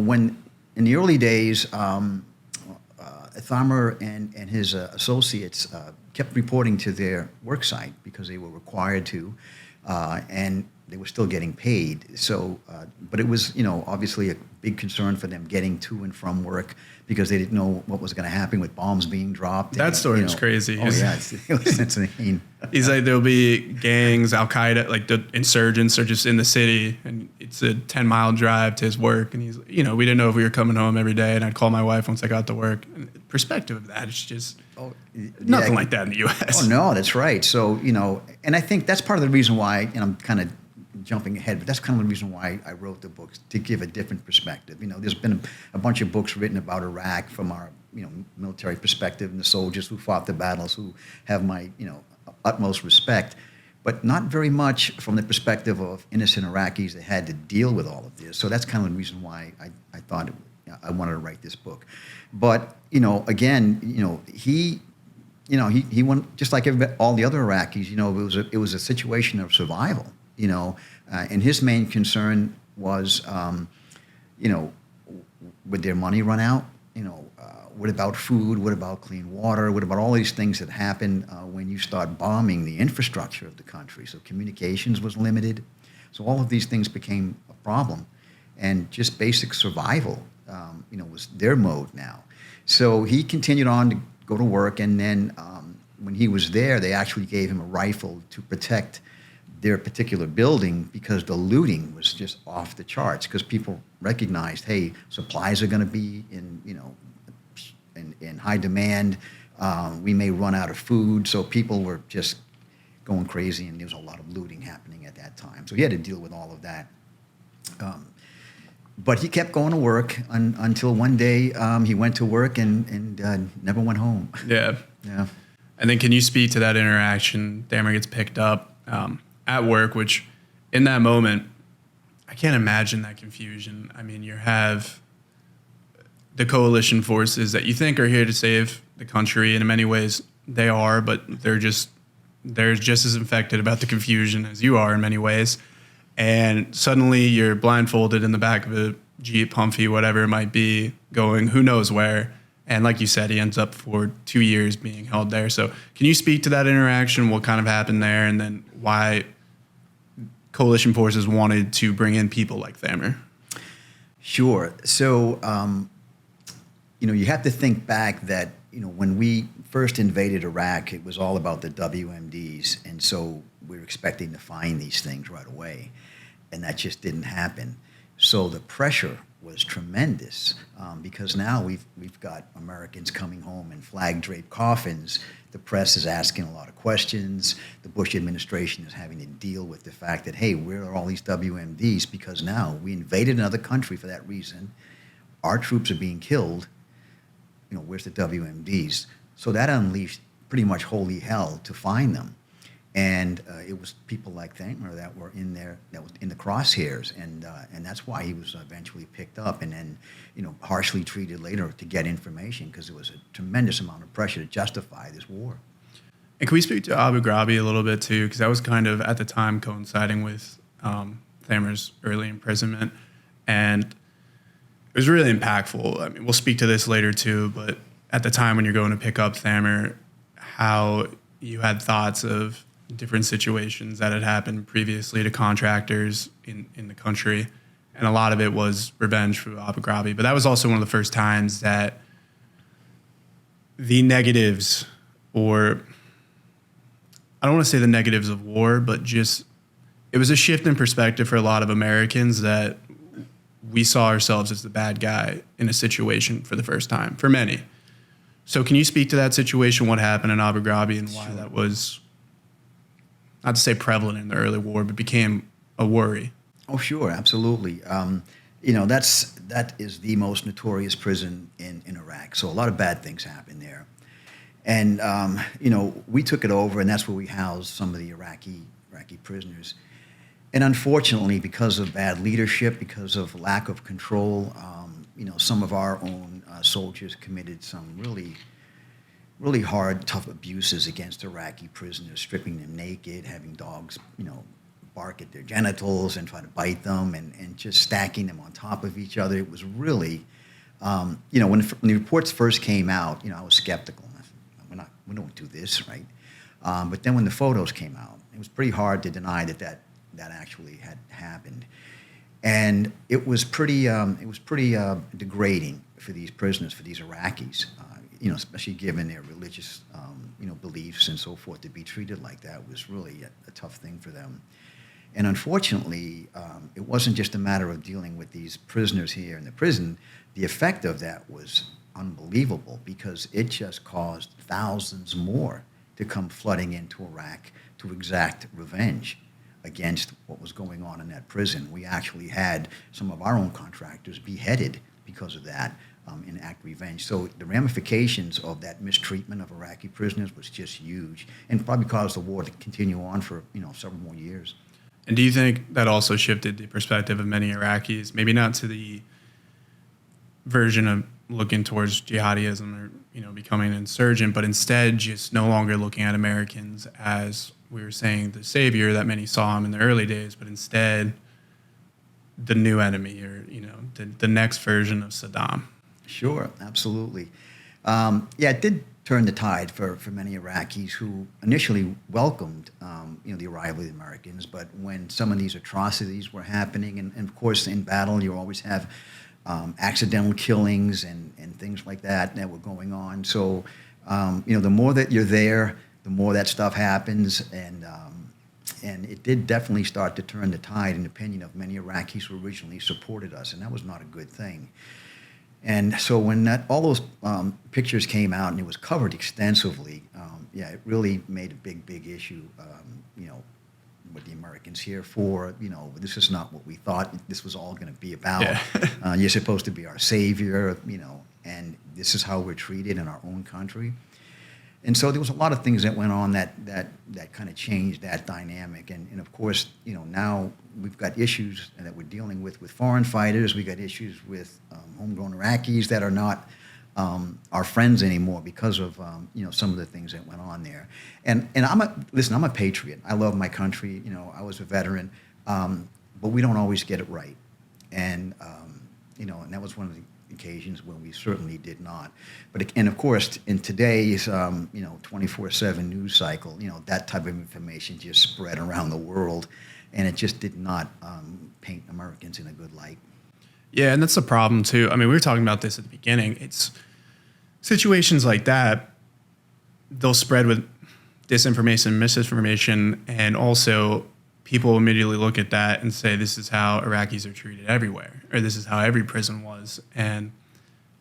when in the early days, Thamer and his associates kept reporting to their work site because they were required to, and they were still getting paid. So, but it was, obviously a big concern for them getting to and from work because they didn't know what was going to happen with bombs being dropped. That story is crazy. Oh, yeah, it was insane. He's like, there'll be gangs, Al-Qaeda, like the insurgents are just in the city, and it's a 10-mile drive to his work. And he's, we didn't know if we were coming home every day, and I'd call my wife once I got to work. And the perspective of that, it's just nothing like that in the U.S. Oh, no, that's right. So, and I think that's part of the reason why, and I'm kind of jumping ahead, but that's kind of the reason why I wrote the books, to give a different perspective. There's been a bunch of books written about Iraq from our, military perspective, and the soldiers who fought the battles, who have my, utmost respect, but not very much from the perspective of innocent Iraqis that had to deal with all of this. So that's kind of the reason why I thought I wanted to write this book. But, again, he went, just like all the other Iraqis, it was a situation of survival, and his main concern was, would their money run out? What about food? What about clean water? What about all these things that happen when you start bombing the infrastructure of the country? So communications was limited. So all of these things became a problem, and just basic survival, was their mode now. So he continued on to go to work, and then when he was there, they actually gave him a rifle to protect their particular building because the looting was just off the charts, because people recognized, hey, supplies are going to be in high demand. We may run out of food. So people were just going crazy, and there was a lot of looting happening at that time. So he had to deal with all of that. But he kept going to work until one day he went to work and never went home. Yeah. Yeah. And then can you speak to that interaction? Thamer gets picked up at work, which in that moment, I can't imagine that confusion. I mean, you have the coalition forces that you think are here to save the country, and in many ways they are, but they're just as infected about the confusion as you are in many ways. And suddenly you're blindfolded in the back of a Jeep, Humvee, whatever it might be, going who knows where. And like you said, he ends up for 2 years being held there. So can you speak to that interaction, what kind of happened there, and then why coalition forces wanted to bring in people like Thamer? Sure. So, you have to think back that, when we first invaded Iraq, it was all about the WMDs. And so we were expecting to find these things right away. And that just didn't happen. So the pressure was tremendous because now we've got Americans coming home in flag-draped coffins. The press is asking a lot of questions. The Bush administration is having to deal with the fact that, hey, where are all these WMDs? Because now we invaded another country for that reason. Our troops are being killed. Where's the WMDs? So that unleashed pretty much holy hell to find them. And it was people like Thamer that were in there, that was in the crosshairs, and that's why he was eventually picked up and then, harshly treated later to get information, because there was a tremendous amount of pressure to justify this war. And can we speak to Abu Ghraib a little bit too, because that was kind of at the time coinciding with Thamer's early imprisonment, and it was really impactful. I mean, we'll speak to this later too, but at the time when you're going to pick up Thamer, how you had thoughts of different situations that had happened previously to contractors in the country. And a lot of it was revenge for Abu Ghraib. But that was also one of the first times that the negatives, or I don't want to say the negatives of war, but just it was a shift in perspective for a lot of Americans that we saw ourselves as the bad guy in a situation for the first time, for many. So can you speak to that situation, what happened in Abu Ghraib, and why that was, not to say prevalent in the early war, but became a worry? Oh, sure, absolutely. That is the most notorious prison in Iraq. So a lot of bad things happen there. And, we took it over, and that's where we housed some of the Iraqi prisoners. And unfortunately, because of bad leadership, because of lack of control, some of our own soldiers committed some really hard, tough abuses against Iraqi prisoners, stripping them naked, having dogs, bark at their genitals and try to bite them, and just stacking them on top of each other. It was really, when the reports first came out, I was skeptical. I said, we don't do this, right? But then when the photos came out, it was pretty hard to deny that actually had happened. And it was pretty degrading for these prisoners, for these Iraqis, especially given their religious, beliefs and so forth. To be treated like that was really a tough thing for them. And unfortunately, it wasn't just a matter of dealing with these prisoners here in the prison. The effect of that was unbelievable, because it just caused thousands more to come flooding into Iraq to exact revenge against what was going on in that prison. We actually had some of our own contractors beheaded because of that, in act revenge. So the ramifications of that mistreatment of Iraqi prisoners was just huge, and probably caused the war to continue on for several more years. And do you think that also shifted the perspective of many Iraqis, maybe not to the version of looking towards jihadism or becoming an insurgent, but instead just no longer looking at Americans as, we were saying, the savior that many saw him in the early days, but instead the new enemy, or the next version of Saddam? Sure, absolutely. It did turn the tide for many Iraqis who initially welcomed the arrival of the Americans, but when some of these atrocities were happening, and of course in battle you always have accidental killings and things like that were going on. So the more that you're there, the more that stuff happens, and it did definitely start to turn the tide in the opinion of many Iraqis who originally supported us, and that was not a good thing. And so when all those pictures came out and it was covered extensively, it really made a big issue. What the Americans here for? This is not what we thought this was all going to be about. Yeah. You're supposed to be our savior, and this is how we're treated in our own country. And so there was a lot of things that went on that kind of changed that dynamic. And of course, now we've got issues that we're dealing with foreign fighters. We've got issues with homegrown Iraqis that are not our friends anymore because of some of the things that went on there. And I'm a patriot. I love my country. I was a veteran, but we don't always get it right. And and that was one of the occasions when we certainly did not. And of course, in today's 24/7 news cycle, that type of information just spread around the world, and it just did not paint Americans in a good light. Yeah, and that's the problem too. I mean, we were talking about this at the beginning. It's situations like that, they'll spread with disinformation, misinformation, and also people immediately look at that and say, this is how Iraqis are treated everywhere, or this is how every prison was. And,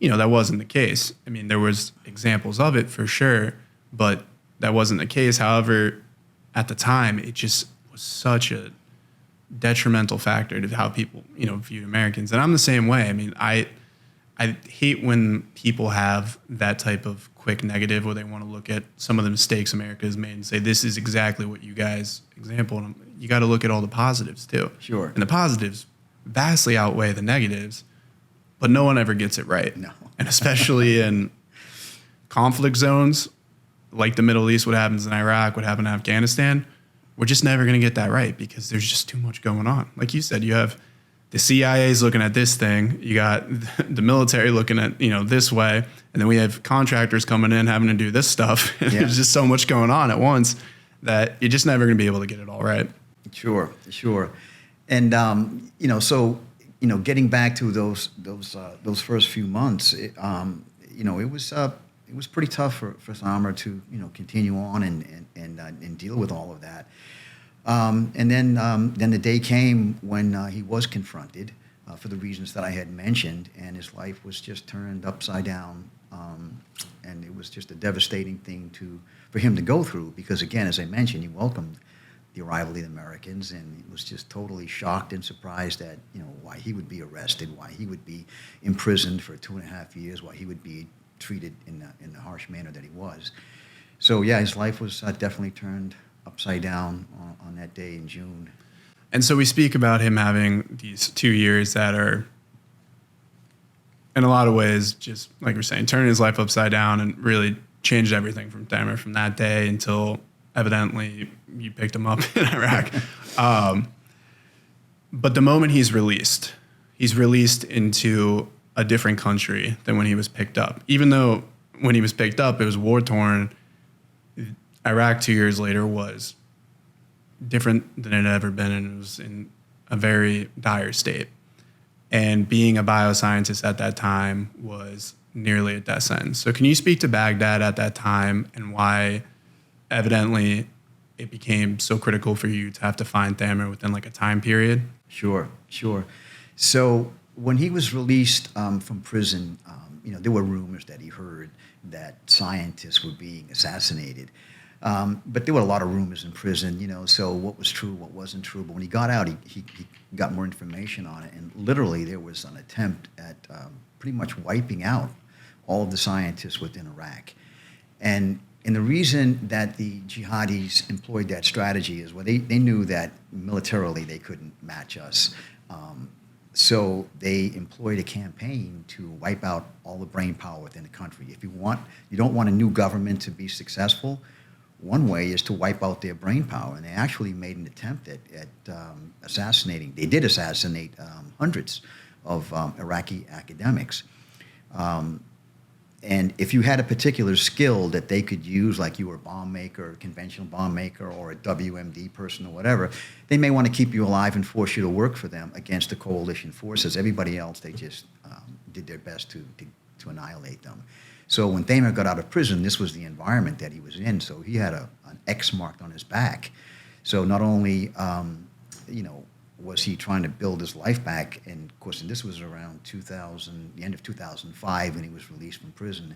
that wasn't the case. I mean, there was examples of it for sure, but that wasn't the case. However, at the time, it just was such a detrimental factor to how people, viewed Americans. And I'm the same way. I mean, I hate when people have that type of quick negative where they want to look at some of the mistakes America has made and say, this is exactly what you guys example. And you got to look at all the positives too. Sure. And the positives vastly outweigh the negatives, but no one ever gets it right. No. And especially in conflict zones like the Middle East, what happens in Iraq, what happened in Afghanistan, we're just never going to get that right because there's just too much going on. Like you said, you have the CIA's looking at this thing, you got the military looking at, this way, and then we have contractors coming in having to do this stuff. Yeah. There's just so much going on at once that you're just never going to be able to get it all right. Sure. And getting back to those first few months, it was pretty tough for Thamer to continue on and deal with all of that. And then the day came when he was confronted for the reasons that I had mentioned, and his life was just turned upside down. And it was just a devastating thing for him to go through because, again, as I mentioned, he welcomed the arrival of the Americans, and he was just totally shocked and surprised at why he would be arrested, why he would be imprisoned for 2.5 years, why he would be treated in the harsh manner that he was. So yeah, his life was definitely turned upside down on that day in June. And so we speak about him having these 2 years that are in a lot of ways, just like we're saying, turning his life upside down and really changed everything from Thamer from that day until evidently you picked him up in Iraq. But the moment he's released into a different country than when he was picked up. Even though when he was picked up, it was war-torn, Iraq 2 years later was different than it had ever been, and it was in a very dire state. And being a bioscientist at that time was nearly a death sentence. So can you speak to Baghdad at that time and why evidently it became so critical for you to have to find Thamer within like a time period? Sure. So when he was released from prison, there were rumors that he heard that scientists were being assassinated. But there were a lot of rumors in prison, so what was true, what wasn't true. But when he got out, he got more information on it. And literally there was an attempt at pretty much wiping out all of the scientists within Iraq. And the reason that the jihadis employed that strategy is, well, they knew that militarily they couldn't match us. So they employed a campaign to wipe out all the brain power within the country. If you don't want a new government to be successful, one way is to wipe out their brain power. And they actually made an attempt at assassinating. They did assassinate hundreds of Iraqi academics. And if you had a particular skill that they could use, like you were a bomb maker, a conventional bomb maker, or a WMD person or whatever, they may want to keep you alive and force you to work for them against the coalition forces. Everybody else, they just did their best to annihilate them. So when Thamer got out of prison, this was the environment that he was in. So he had an X marked on his back. So not only, was he trying to build his life back, and of course, and this was around the end of 2005 when he was released from prison.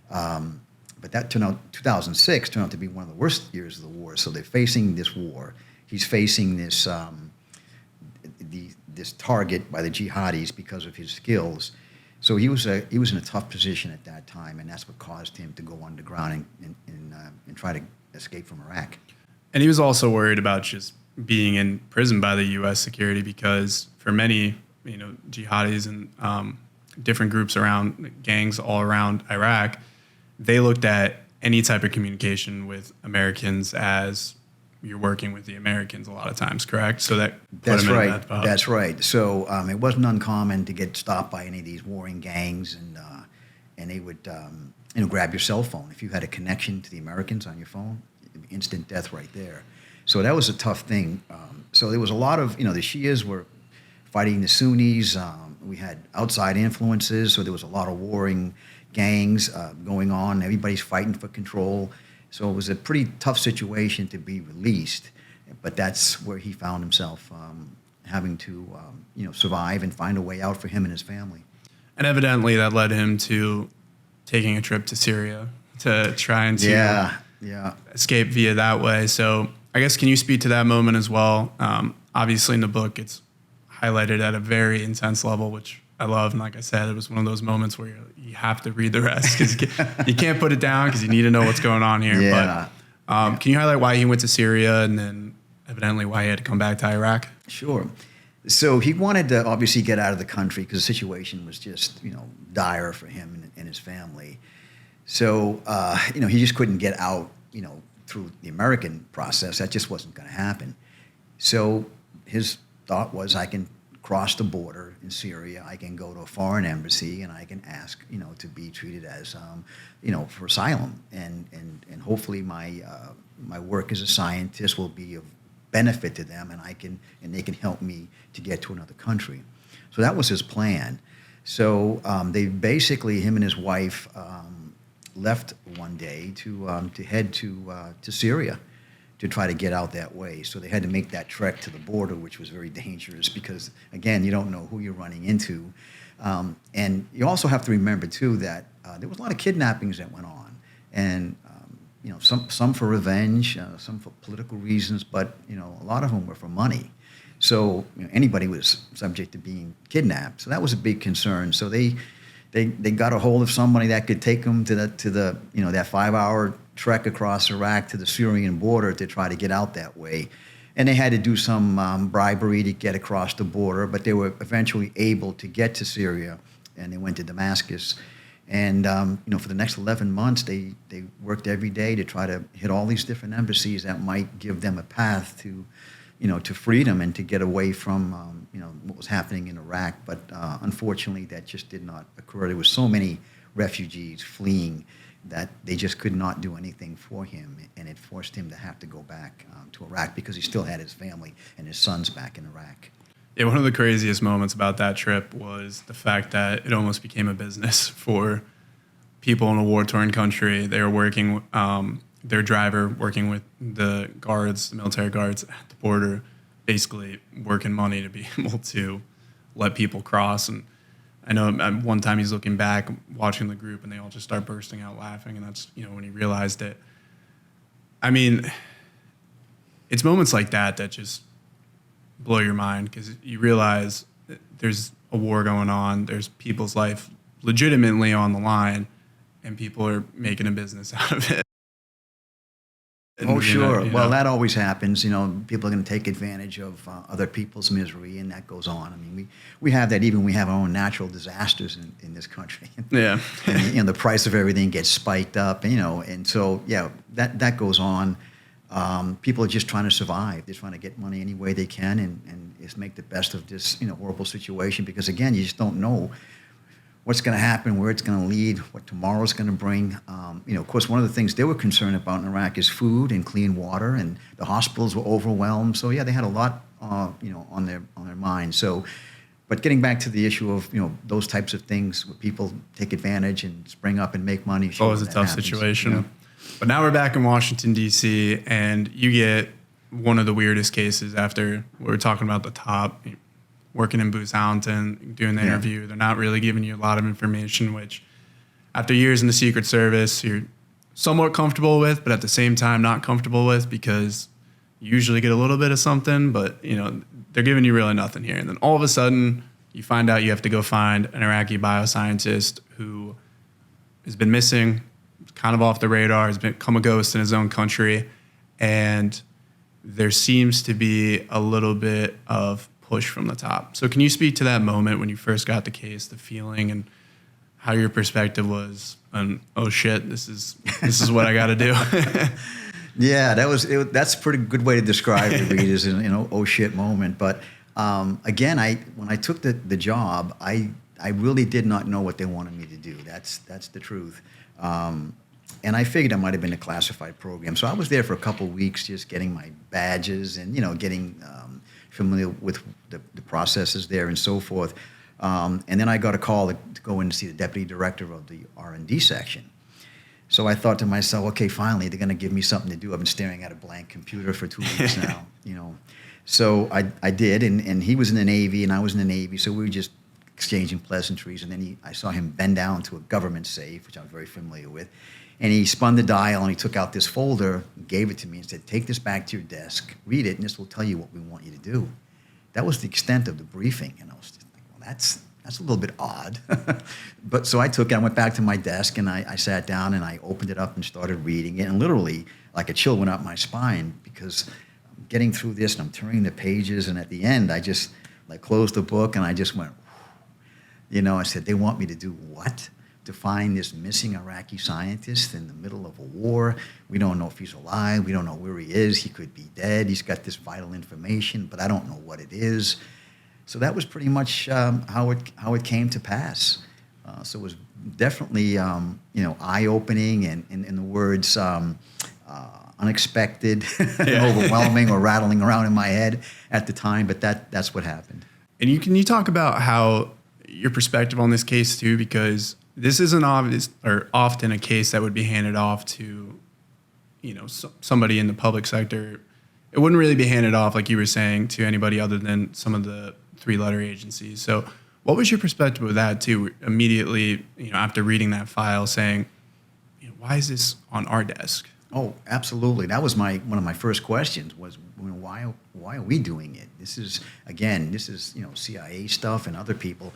But that 2006 turned out to be one of the worst years of the war. So they're facing this war. He's facing this this target by the jihadis because of his skills. So he was in a tough position at that time, and that's what caused him to go underground and try to escape from Iraq. And he was also worried about just being in prison by the U.S. security, because for many, jihadis and different groups around, gangs all around Iraq, they looked at any type of communication with Americans as you're working with the Americans a lot of times, correct? So that's right. That's right. So it wasn't uncommon to get stopped by any of these warring gangs, and they would grab your cell phone. If you had a connection to the Americans on your phone, instant death right there. So that was a tough thing. So there was a lot of, the Shias were fighting the Sunnis. We had outside influences, so there was a lot of warring gangs going on. Everybody's fighting for control. So it was a pretty tough situation to be released. But that's where he found himself having to, survive and find a way out for him and his family. And evidently that led him to taking a trip to Syria to try and escape via that way. So I guess, can you speak to that moment as well? Obviously in the book, it's highlighted at a very intense level, which I love. And like I said, it was one of those moments where you have to read the rest because you can't put it down because you need to know what's going on here. Yeah. But can you highlight why he went to Syria and then evidently why he had to come back to Iraq? Sure. So he wanted to obviously get out of the country because the situation was just, dire for him and his family. So, he just couldn't get out, through the American process. That just wasn't going to happen. So his thought was, I can cross the border in Syria, I can go to a foreign embassy, and I can ask, to be treated as, for asylum. And hopefully my work as a scientist will be of benefit to them, and they can help me to get to another country. So that was his plan. So they basically, him and his wife, left one day to head to Syria to try to get out that way. So they had to make that trek to the border, which was very dangerous because, again, you don't know who you're running into. And you also have to remember, too, that there was a lot of kidnappings that went on. And, some for revenge, some for political reasons, but, a lot of them were for money. So anybody was subject to being kidnapped. So that was a big concern. So they got a hold of somebody that could take them to that 5-hour trek across Iraq to the Syrian border to try to get out that way. And they had to do some bribery to get across the border, but they were eventually able to get to Syria and they went to Damascus. And for the next 11 months, they worked every day to try to hit all these different embassies that might give them a path to, to freedom and to get away from, what was happening in Iraq. But unfortunately, that just did not occur. There were so many refugees fleeing that they just could not do anything for him, and it forced him to have to go back to Iraq because he still had his family and his sons back in Iraq. Yeah, one of the craziest moments about that trip was the fact that it almost became a business for people in a war-torn country. They were working, their driver working with the guards, the military guards at the border, basically working money to be able to let people cross. And I know one time he's looking back, watching the group, and they all just start bursting out laughing. And that's, when he realized it. I mean, it's moments like that that just blow your mind, because you realize that there's a war going on. There's people's life legitimately on the line, and people are making a business out of it. And, sure. Well, that always happens. People are going to take advantage of other people's misery, and that goes on. I mean, we have that even when we have our own natural disasters in this country. Yeah. And the price of everything gets spiked up, and so, yeah, that goes on. People are just trying to survive. They're trying to get money any way they can and just make the best of this, horrible situation, because, again, you just don't know what's going to happen, where it's going to lead, what tomorrow's going to bring. Of course, one of the things they were concerned about in Iraq is food and clean water, and the hospitals were overwhelmed. So, yeah, they had a lot, on their mind. So, but getting back to the issue of, those types of things where people take advantage and spring up and make money. It's always a tough situation. But now we're back in Washington, D.C., and you get one of the weirdest cases after we were talking about the top, working in Booz Allen, doing the interview. They're not really giving you a lot of information, which after years in the Secret Service, you're somewhat comfortable with, but at the same time not comfortable with, because you usually get a little bit of something, but they're giving you really nothing here. And then all of a sudden, you find out you have to go find an Iraqi bioscientist who has been missing, kind of off the radar, has become a ghost in his own country, and there seems to be a little bit of push from the top. So can you speak to that moment when you first got the case, the feeling, and how your perspective was on, oh shit, this is what I got to do? Yeah, that's a pretty good way to describe it, Reed, is oh shit moment. But again, when I took the job, I really did not know what they wanted me to do. That's the truth. And I figured it might have been a classified program. So I was there for a couple of weeks just getting my badges and, getting familiar with the processes there and so forth. And then I got a call to go in to see the deputy director of the R&D section. So I thought to myself, okay, finally, they're going to give me something to do. I've been staring at a blank computer for 2 weeks now, So I did, and he was in the Navy, and I was in the Navy, so we were just exchanging pleasantries. And then I saw him bend down to a government safe, which I'm very familiar with, and he spun the dial, and he took out this folder, gave it to me, and said, take this back to your desk, read it, and this will tell you what we want you to do. That was the extent of the briefing, and I was just like, well, that's a little bit odd. But so I took it, I went back to my desk, and I sat down, and I opened it up and started reading it, and literally, like a chill went up my spine, because I'm getting through this, and I'm turning the pages, and at the end, I just closed the book, and I just went, I said, they want me to do what? To find this missing Iraqi scientist in the middle of a war. We don't know if he's alive. We don't know where he is. He could be dead. He's got this vital information, but I don't know what it is. So that was pretty much how it came to pass. So it was definitely eye-opening, and in the words unexpected, and overwhelming, or rattling around in my head at the time. But that's what happened. And can you talk about how your perspective on this case too, because this isn't obvious or often a case that would be handed off to, somebody in the public sector. It wouldn't really be handed off, like you were saying, to anybody other than some of the three-letter agencies. So what was your perspective of that too? Immediately, after reading that file, saying, why is this on our desk? Oh, absolutely. That was one of my first questions was, why are we doing it? This is CIA stuff and other people.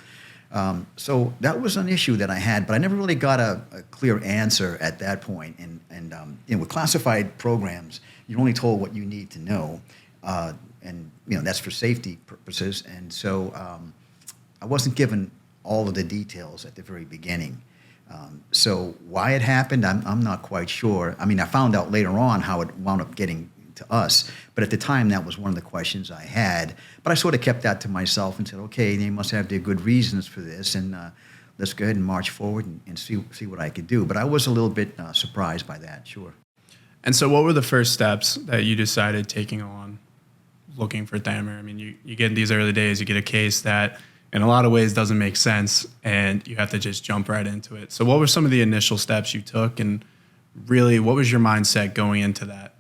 So that was an issue that I had, but I never really got a clear answer at that point. And with classified programs, you're only told what you need to know, and that's for safety purposes. And so I wasn't given all of the details at the very beginning. So why it happened, I'm not quite sure. I mean, I found out later on how it wound up getting to us, but at the time that was one of the questions I had. But I sort of kept that to myself and said, okay, they must have their good reasons for this, and let's go ahead and march forward and see what I could do. But I was a little bit surprised by that, sure. And so what were the first steps that you decided taking on looking for Thamer? I mean, you get in these early days, you get a case that in a lot of ways doesn't make sense, and you have to just jump right into it. So what were some of the initial steps you took, and really what was your mindset going into that?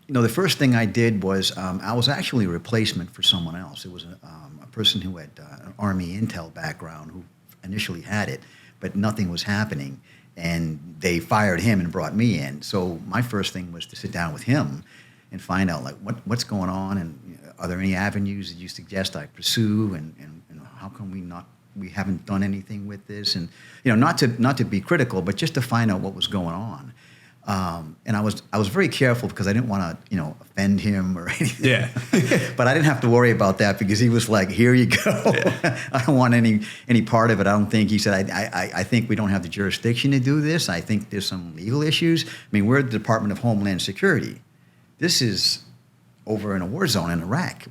The first thing I did was I was actually a replacement for someone else. It was a person who had an Army intel background who initially had it, but nothing was happening. And they fired him and brought me in. So my first thing was to sit down with him and find out, like, what's going on, and are there any avenues that you suggest I pursue, and how come we haven't done anything with this, and not to be critical, but just to find out what was going on. And I was very careful because I didn't want to offend him or anything. Yeah. But I didn't have to worry about that because he was like, here you go. Yeah. I don't want any part of it. I don't think, he said, I think we don't have the jurisdiction to do this. I think there's some legal issues. I mean, we're the Department of Homeland Security. This is over in a war zone in Iraq.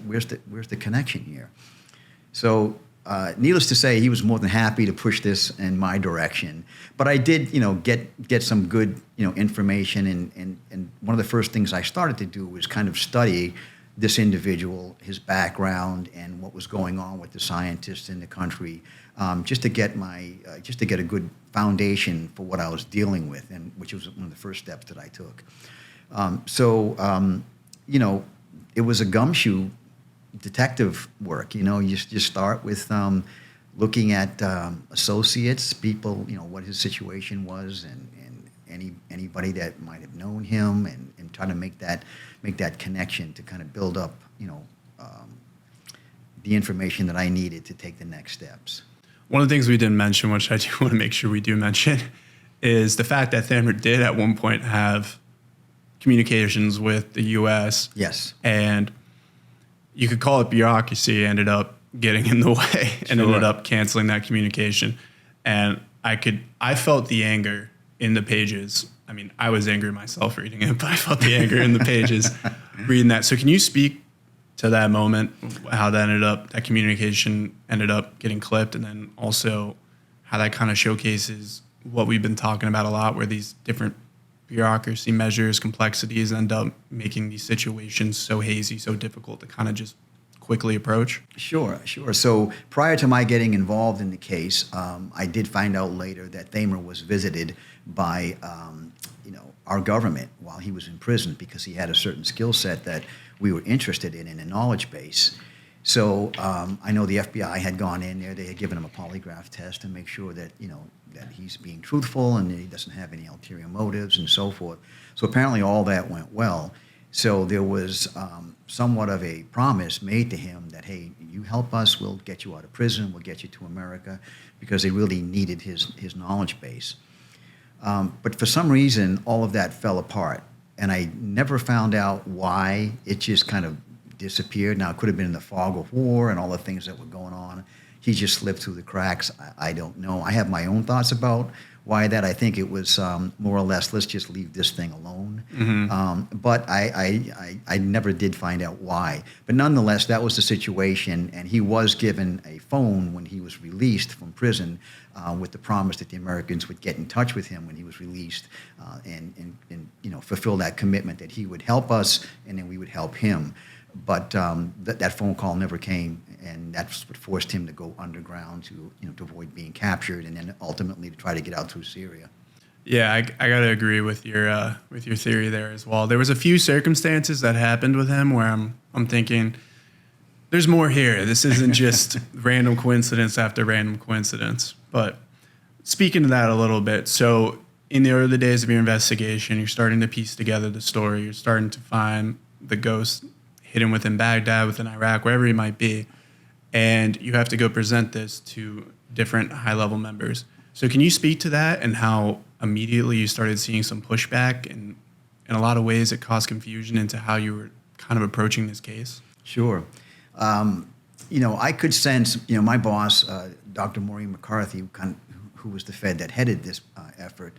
Where's the connection here? So needless to say, he was more than happy to push this in my direction. But I did, get some good, information. And one of the first things I started to do was kind of study this individual, his background, and what was going on with the scientists in the country, just to get a good foundation for what I was dealing with, and which was one of the first steps that I took. It was a gumshoe detective work. You start with looking at associates, people, what his situation was, and anybody that might have known him, and try to make that connection to kind of build up, the information that I needed to take the next steps. One of the things we didn't mention, which I do want to make sure we do mention, is the fact that Thamer did at one point have communications with the U.S. Yes. And you could call it bureaucracy, ended up getting in the way and ended up canceling that communication. And I felt the anger in the pages. I mean, I was angry myself reading it, but I felt the anger in the pages reading that. So can you speak to that moment, how that communication ended up getting clipped, and then also how that kind of showcases what we've been talking about a lot, where these different bureaucracy measures, complexities end up making these situations so hazy, so difficult to kind of just quickly approach? Sure. So prior to my getting involved in the case, I did find out later that Thamer was visited by our government while he was in prison because he had a certain skill set that we were interested in a knowledge base. So I know the FBI had gone in there. They had given him a polygraph test to make sure that that he's being truthful and that he doesn't have any ulterior motives and so forth. So apparently all that went well. So there was somewhat of a promise made to him that, hey, you help us, we'll get you out of prison, we'll get you to America, because they really needed his knowledge base. But for some reason, all of that fell apart, and I never found out why. It just kind of disappeared. Now, it could have been in the fog of war and all the things that were going on. He just slipped through the cracks. I don't know. I have my own thoughts about why that. I think it was more or less, let's just leave this thing alone. Mm-hmm. But I never did find out why. But nonetheless, that was the situation, and he was given a phone when he was released from prison with the promise that the Americans would get in touch with him when he was released and fulfill that commitment that he would help us and then we would help him. But that phone call never came, and that's what forced him to go underground to avoid being captured, and then ultimately to try to get out through Syria. Yeah, I gotta agree with your theory there as well. There was a few circumstances that happened with him where I'm thinking, there's more here. This isn't just random coincidence after random coincidence. But speaking to that a little bit, so in the early days of your investigation, you're starting to piece together the story. You're starting to find the ghost hidden within Baghdad, within Iraq, wherever he might be, and you have to go present this to different high-level members. So can you speak to that and how immediately you started seeing some pushback, and in a lot of ways it caused confusion into how you were kind of approaching this case? Sure. I could sense, my boss, Dr. Maureen McCarthy, who was the Fed that headed this effort,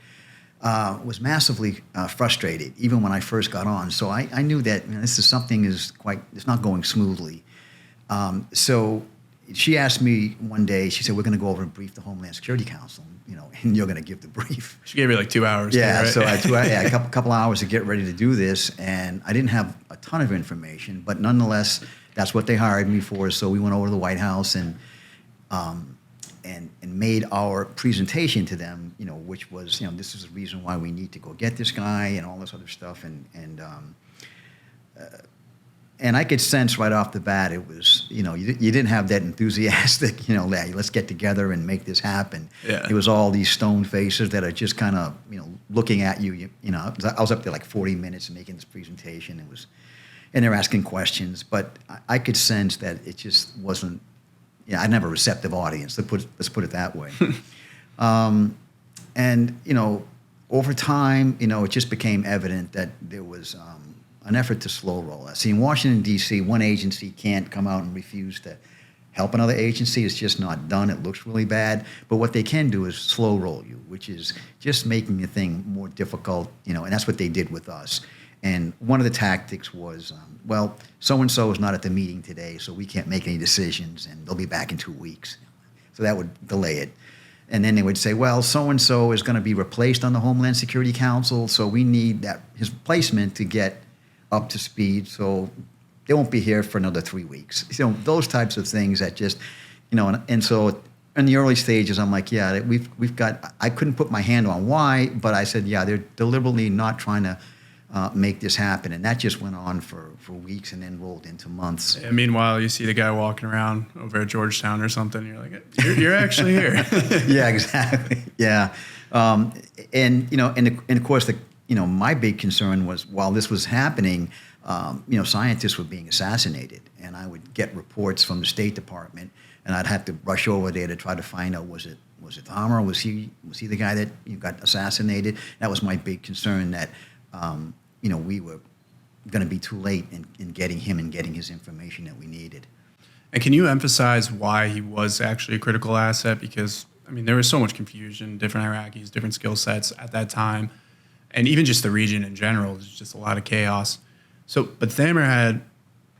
was massively frustrated, even when I first got on. So I knew that this is something it's not going smoothly. So she asked me one day, she said, we're going to go over and brief the Homeland Security Council, and you're going to give the brief. She gave you like 2 hours. Yeah, right? so I had a couple hours to get ready to do this, and I didn't have a ton of information, but nonetheless, that's what they hired me for. So we went over to the White House and made our presentation to them, which was, this is the reason why we need to go get this guy and all this other stuff, and I could sense right off the bat it was, you didn't have that enthusiastic, let's get together and make this happen. Yeah. It was all these stone faces that are just kind of, looking at you. I was up there like 40 minutes making this presentation. And they're asking questions, but I could sense that it just wasn't. I didn't have a receptive audience. Let's put it that way. Over time, it just became evident that there was an effort to slow roll us. See, in Washington, D.C., one agency can't come out and refuse to help another agency. It's just not done. It looks really bad. But what they can do is slow roll you, which is just making the thing more difficult, and that's what they did with us. And one of the tactics was, so-and-so is not at the meeting today, so we can't make any decisions, and they'll be back in 2 weeks. So that would delay it. And then they would say, so-and-so is going to be replaced on the Homeland Security Council, so we need his replacement to get up to speed, so they won't be here for another 3 weeks. Those types of things that just, and so in the early stages, I'm like, we've got, I couldn't put my hand on why, but I said, they're deliberately not trying to make this happen. And that just went on for weeks and then rolled into months. Yeah, meanwhile, you see the guy walking around over at Georgetown or something. You're like, you're actually here. Yeah, exactly. Yeah. And of course, my big concern was while this was happening, scientists were being assassinated. And I would get reports from the State Department, and I'd have to rush over there to try to find out, was it Thamer? Was he the guy that got assassinated? That was my big concern, that we were going to be too late in getting him and getting his information that we needed. And can you emphasize why he was actually a critical asset? Because, there was so much confusion, different Iraqis, different skill sets at that time, and even just the region in general, there's just a lot of chaos. So, but Thamer had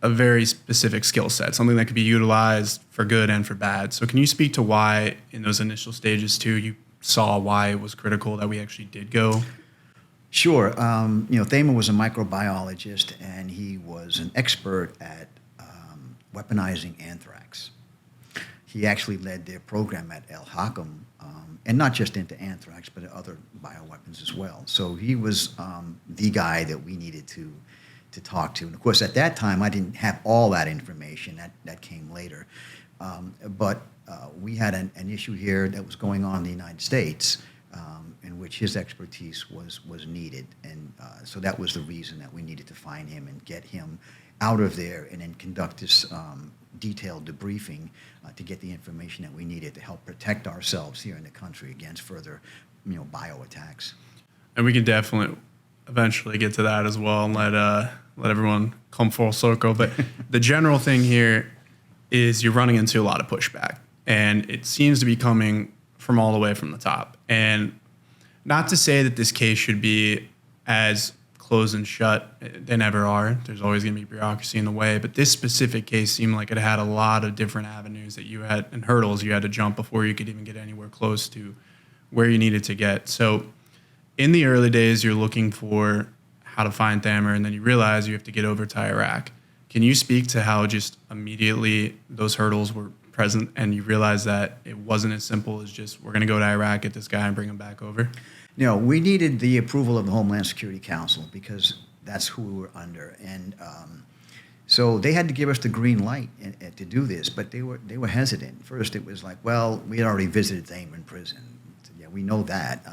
a very specific skill set, something that could be utilized for good and for bad. So can you speak to why in those initial stages too, you saw why it was critical that we actually did go? Sure. Thamer was a microbiologist, and he was an expert at weaponizing anthrax. He actually led their program at El Hakam, and not just into anthrax, but other bioweapons as well. So he was the guy that we needed to talk to. And of course, at that time, I didn't have all that information. That came later. But we had an issue here that was going on in the United States, in which his expertise was needed. And so that was the reason that we needed to find him and get him out of there and then conduct this detailed debriefing to get the information that we needed to help protect ourselves here in the country against further, bio attacks. And we can definitely eventually get to that as well and let everyone come full circle. But the general thing here is you're running into a lot of pushback, and it seems to be coming from all the way from the top. And not to say that this case should be as closed and shut. They never are. There's always going to be bureaucracy in the way. But this specific case seemed like it had a lot of different avenues that you had and hurdles you had to jump before you could even get anywhere close to where you needed to get. So in the early days, you're looking for how to find Thamer, and then you realize you have to get over to Iraq. Can you speak to how just immediately those hurdles were present and you realize that it wasn't as simple as just, we're going to go to Iraq, get this guy and bring him back over? We needed the approval of the Homeland Security Council because that's who we were under. And so they had to give us the green light to do this, but they were hesitant. First, it was like, we had already visited Thamer in prison. Yeah, we know that.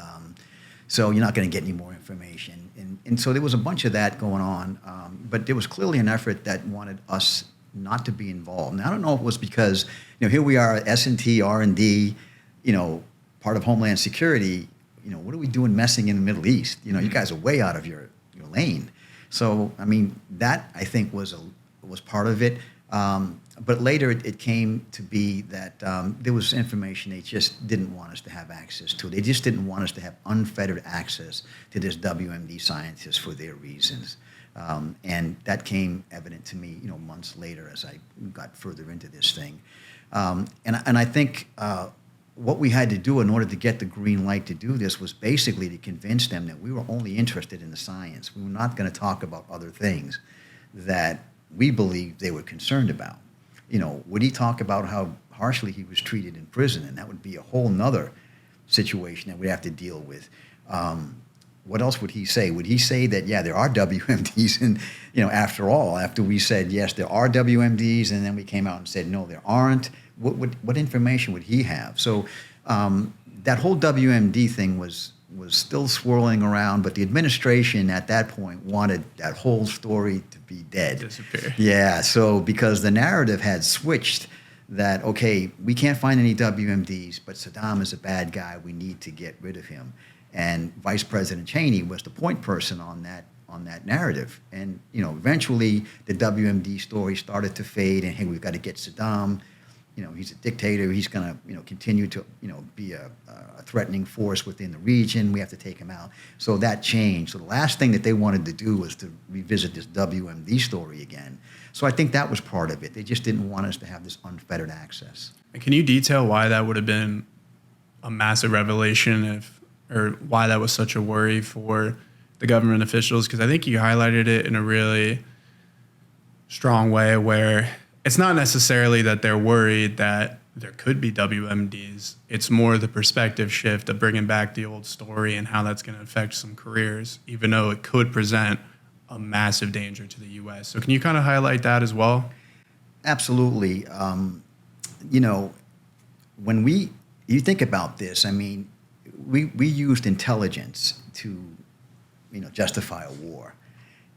So you're not going to get any more information. And so there was a bunch of that going on, but there was clearly an effort that wanted us not to be involved. Now, I don't know if it was because, here we are, S&T, R&D, part of Homeland Security. What are we doing messing in the Middle East? You guys are way out of your lane. So, that I think was part of it. But later it came to be that there was information they just didn't want us to have access to. They just didn't want us to have unfettered access to this WMD scientist for their reasons. And that came evident to me, months later as I got further into this thing. And I think what we had to do in order to get the green light to do this was basically to convince them that we were only interested in the science. We were not going to talk about other things that we believed they were concerned about. Would he talk about how harshly he was treated in prison? And that would be a whole nother situation that we'd have to deal with. What else would he say? Would he say that, yeah, there are WMDs, and after all, after we said, yes, there are WMDs, and then we came out and said, no, there aren't, what information would he have? So that whole WMD thing was still swirling around, but the administration at that point wanted that whole story to be dead. Disappear. Yeah, so because the narrative had switched that, okay, we can't find any WMDs, but Saddam is a bad guy, we need to get rid of him. And Vice President Cheney was the point person on that narrative. And eventually the WMD story started to fade, and hey, we've got to get Saddam. He's a dictator. He's going to continue to be a threatening force within the region. We have to take him out. So that changed. So the last thing that they wanted to do was to revisit this WMD story again. So I think that was part of it. They just didn't want us to have this unfettered access. And can you detail why that would have been a massive revelation, or why that was such a worry for the government officials? Because I think you highlighted it in a really strong way, where it's not necessarily that they're worried that there could be WMDs. It's more the perspective shift of bringing back the old story and how that's going to affect some careers, even though it could present a massive danger to the U.S. So can you kind of highlight that as well? Absolutely. When you think about this, I mean, we used intelligence to, justify a war.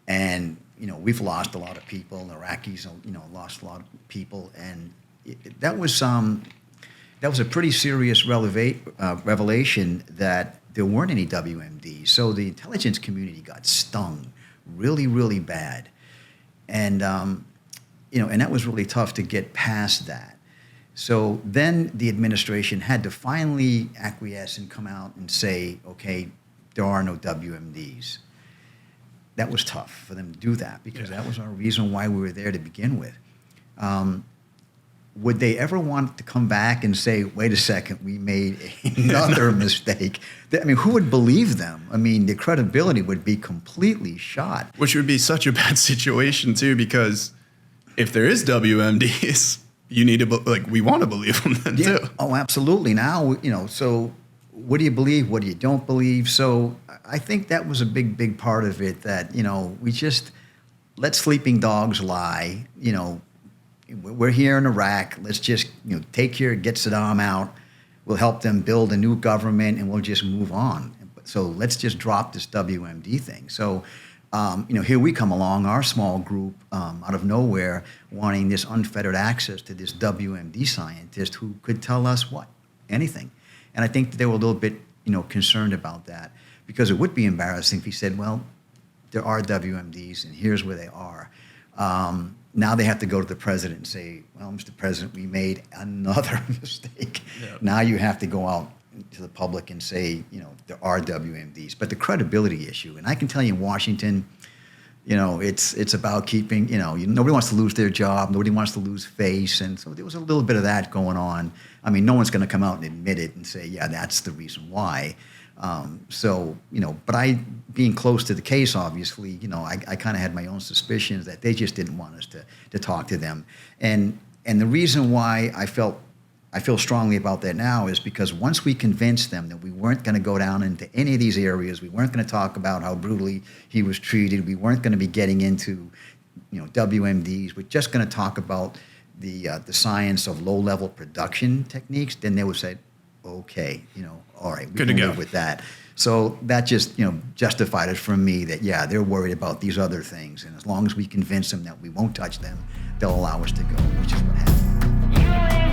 And, we've lost a lot of people. The Iraqis, lost a lot of people. And that was a pretty serious revelation that there weren't any WMDs. So the intelligence community got stung really, really bad. And, and that was really tough to get past that. So then the administration had to finally acquiesce and come out and say, okay, there are no WMDs. That was tough for them to do that, because that was our reason why we were there to begin with. Would they ever want to come back and say, wait a second, we made another mistake? I mean, who would believe them? I mean, the credibility would be completely shot. Which would be such a bad situation, too, because if there is WMDs, you need to, we want to believe them then, too. Oh, absolutely. Now, so what do you believe? What do you don't believe? So I think that was a big, big part of it, that, we just let sleeping dogs lie. We're here in Iraq. Let's just, take care, get Saddam out. We'll help them build a new government, and we'll just move on. So let's just drop this WMD thing. So, here we come along, our small group, out of nowhere, wanting this unfettered access to this WMD scientist who could tell us what? Anything. And I think that they were a little bit, concerned about that, because it would be embarrassing if he said, well, there are WMDs, and here's where they are. Now they have to go to the president and say, well, Mr. President, we made another mistake. Yep. Now you have to go out to the public and say, there are WMDs. But the credibility issue, and I can tell you in Washington, it's about keeping, nobody wants to lose their job. Nobody wants to lose face. And so there was a little bit of that going on. I mean, no one's going to come out and admit it and say, yeah, that's the reason why. But being close to the case, obviously, I kind of had my own suspicions that they just didn't want us to talk to them. And the reason why I feel strongly about that now is because once we convinced them that we weren't going to go down into any of these areas, we weren't going to talk about how brutally he was treated, we weren't going to be getting into, WMDs, we're just going to talk about the science of low-level production techniques, then they would say, okay, all right, we can live with that. So that just, justified it for me that, yeah, they're worried about these other things. And as long as we convince them that we won't touch them, they'll allow us to go, which is what happened.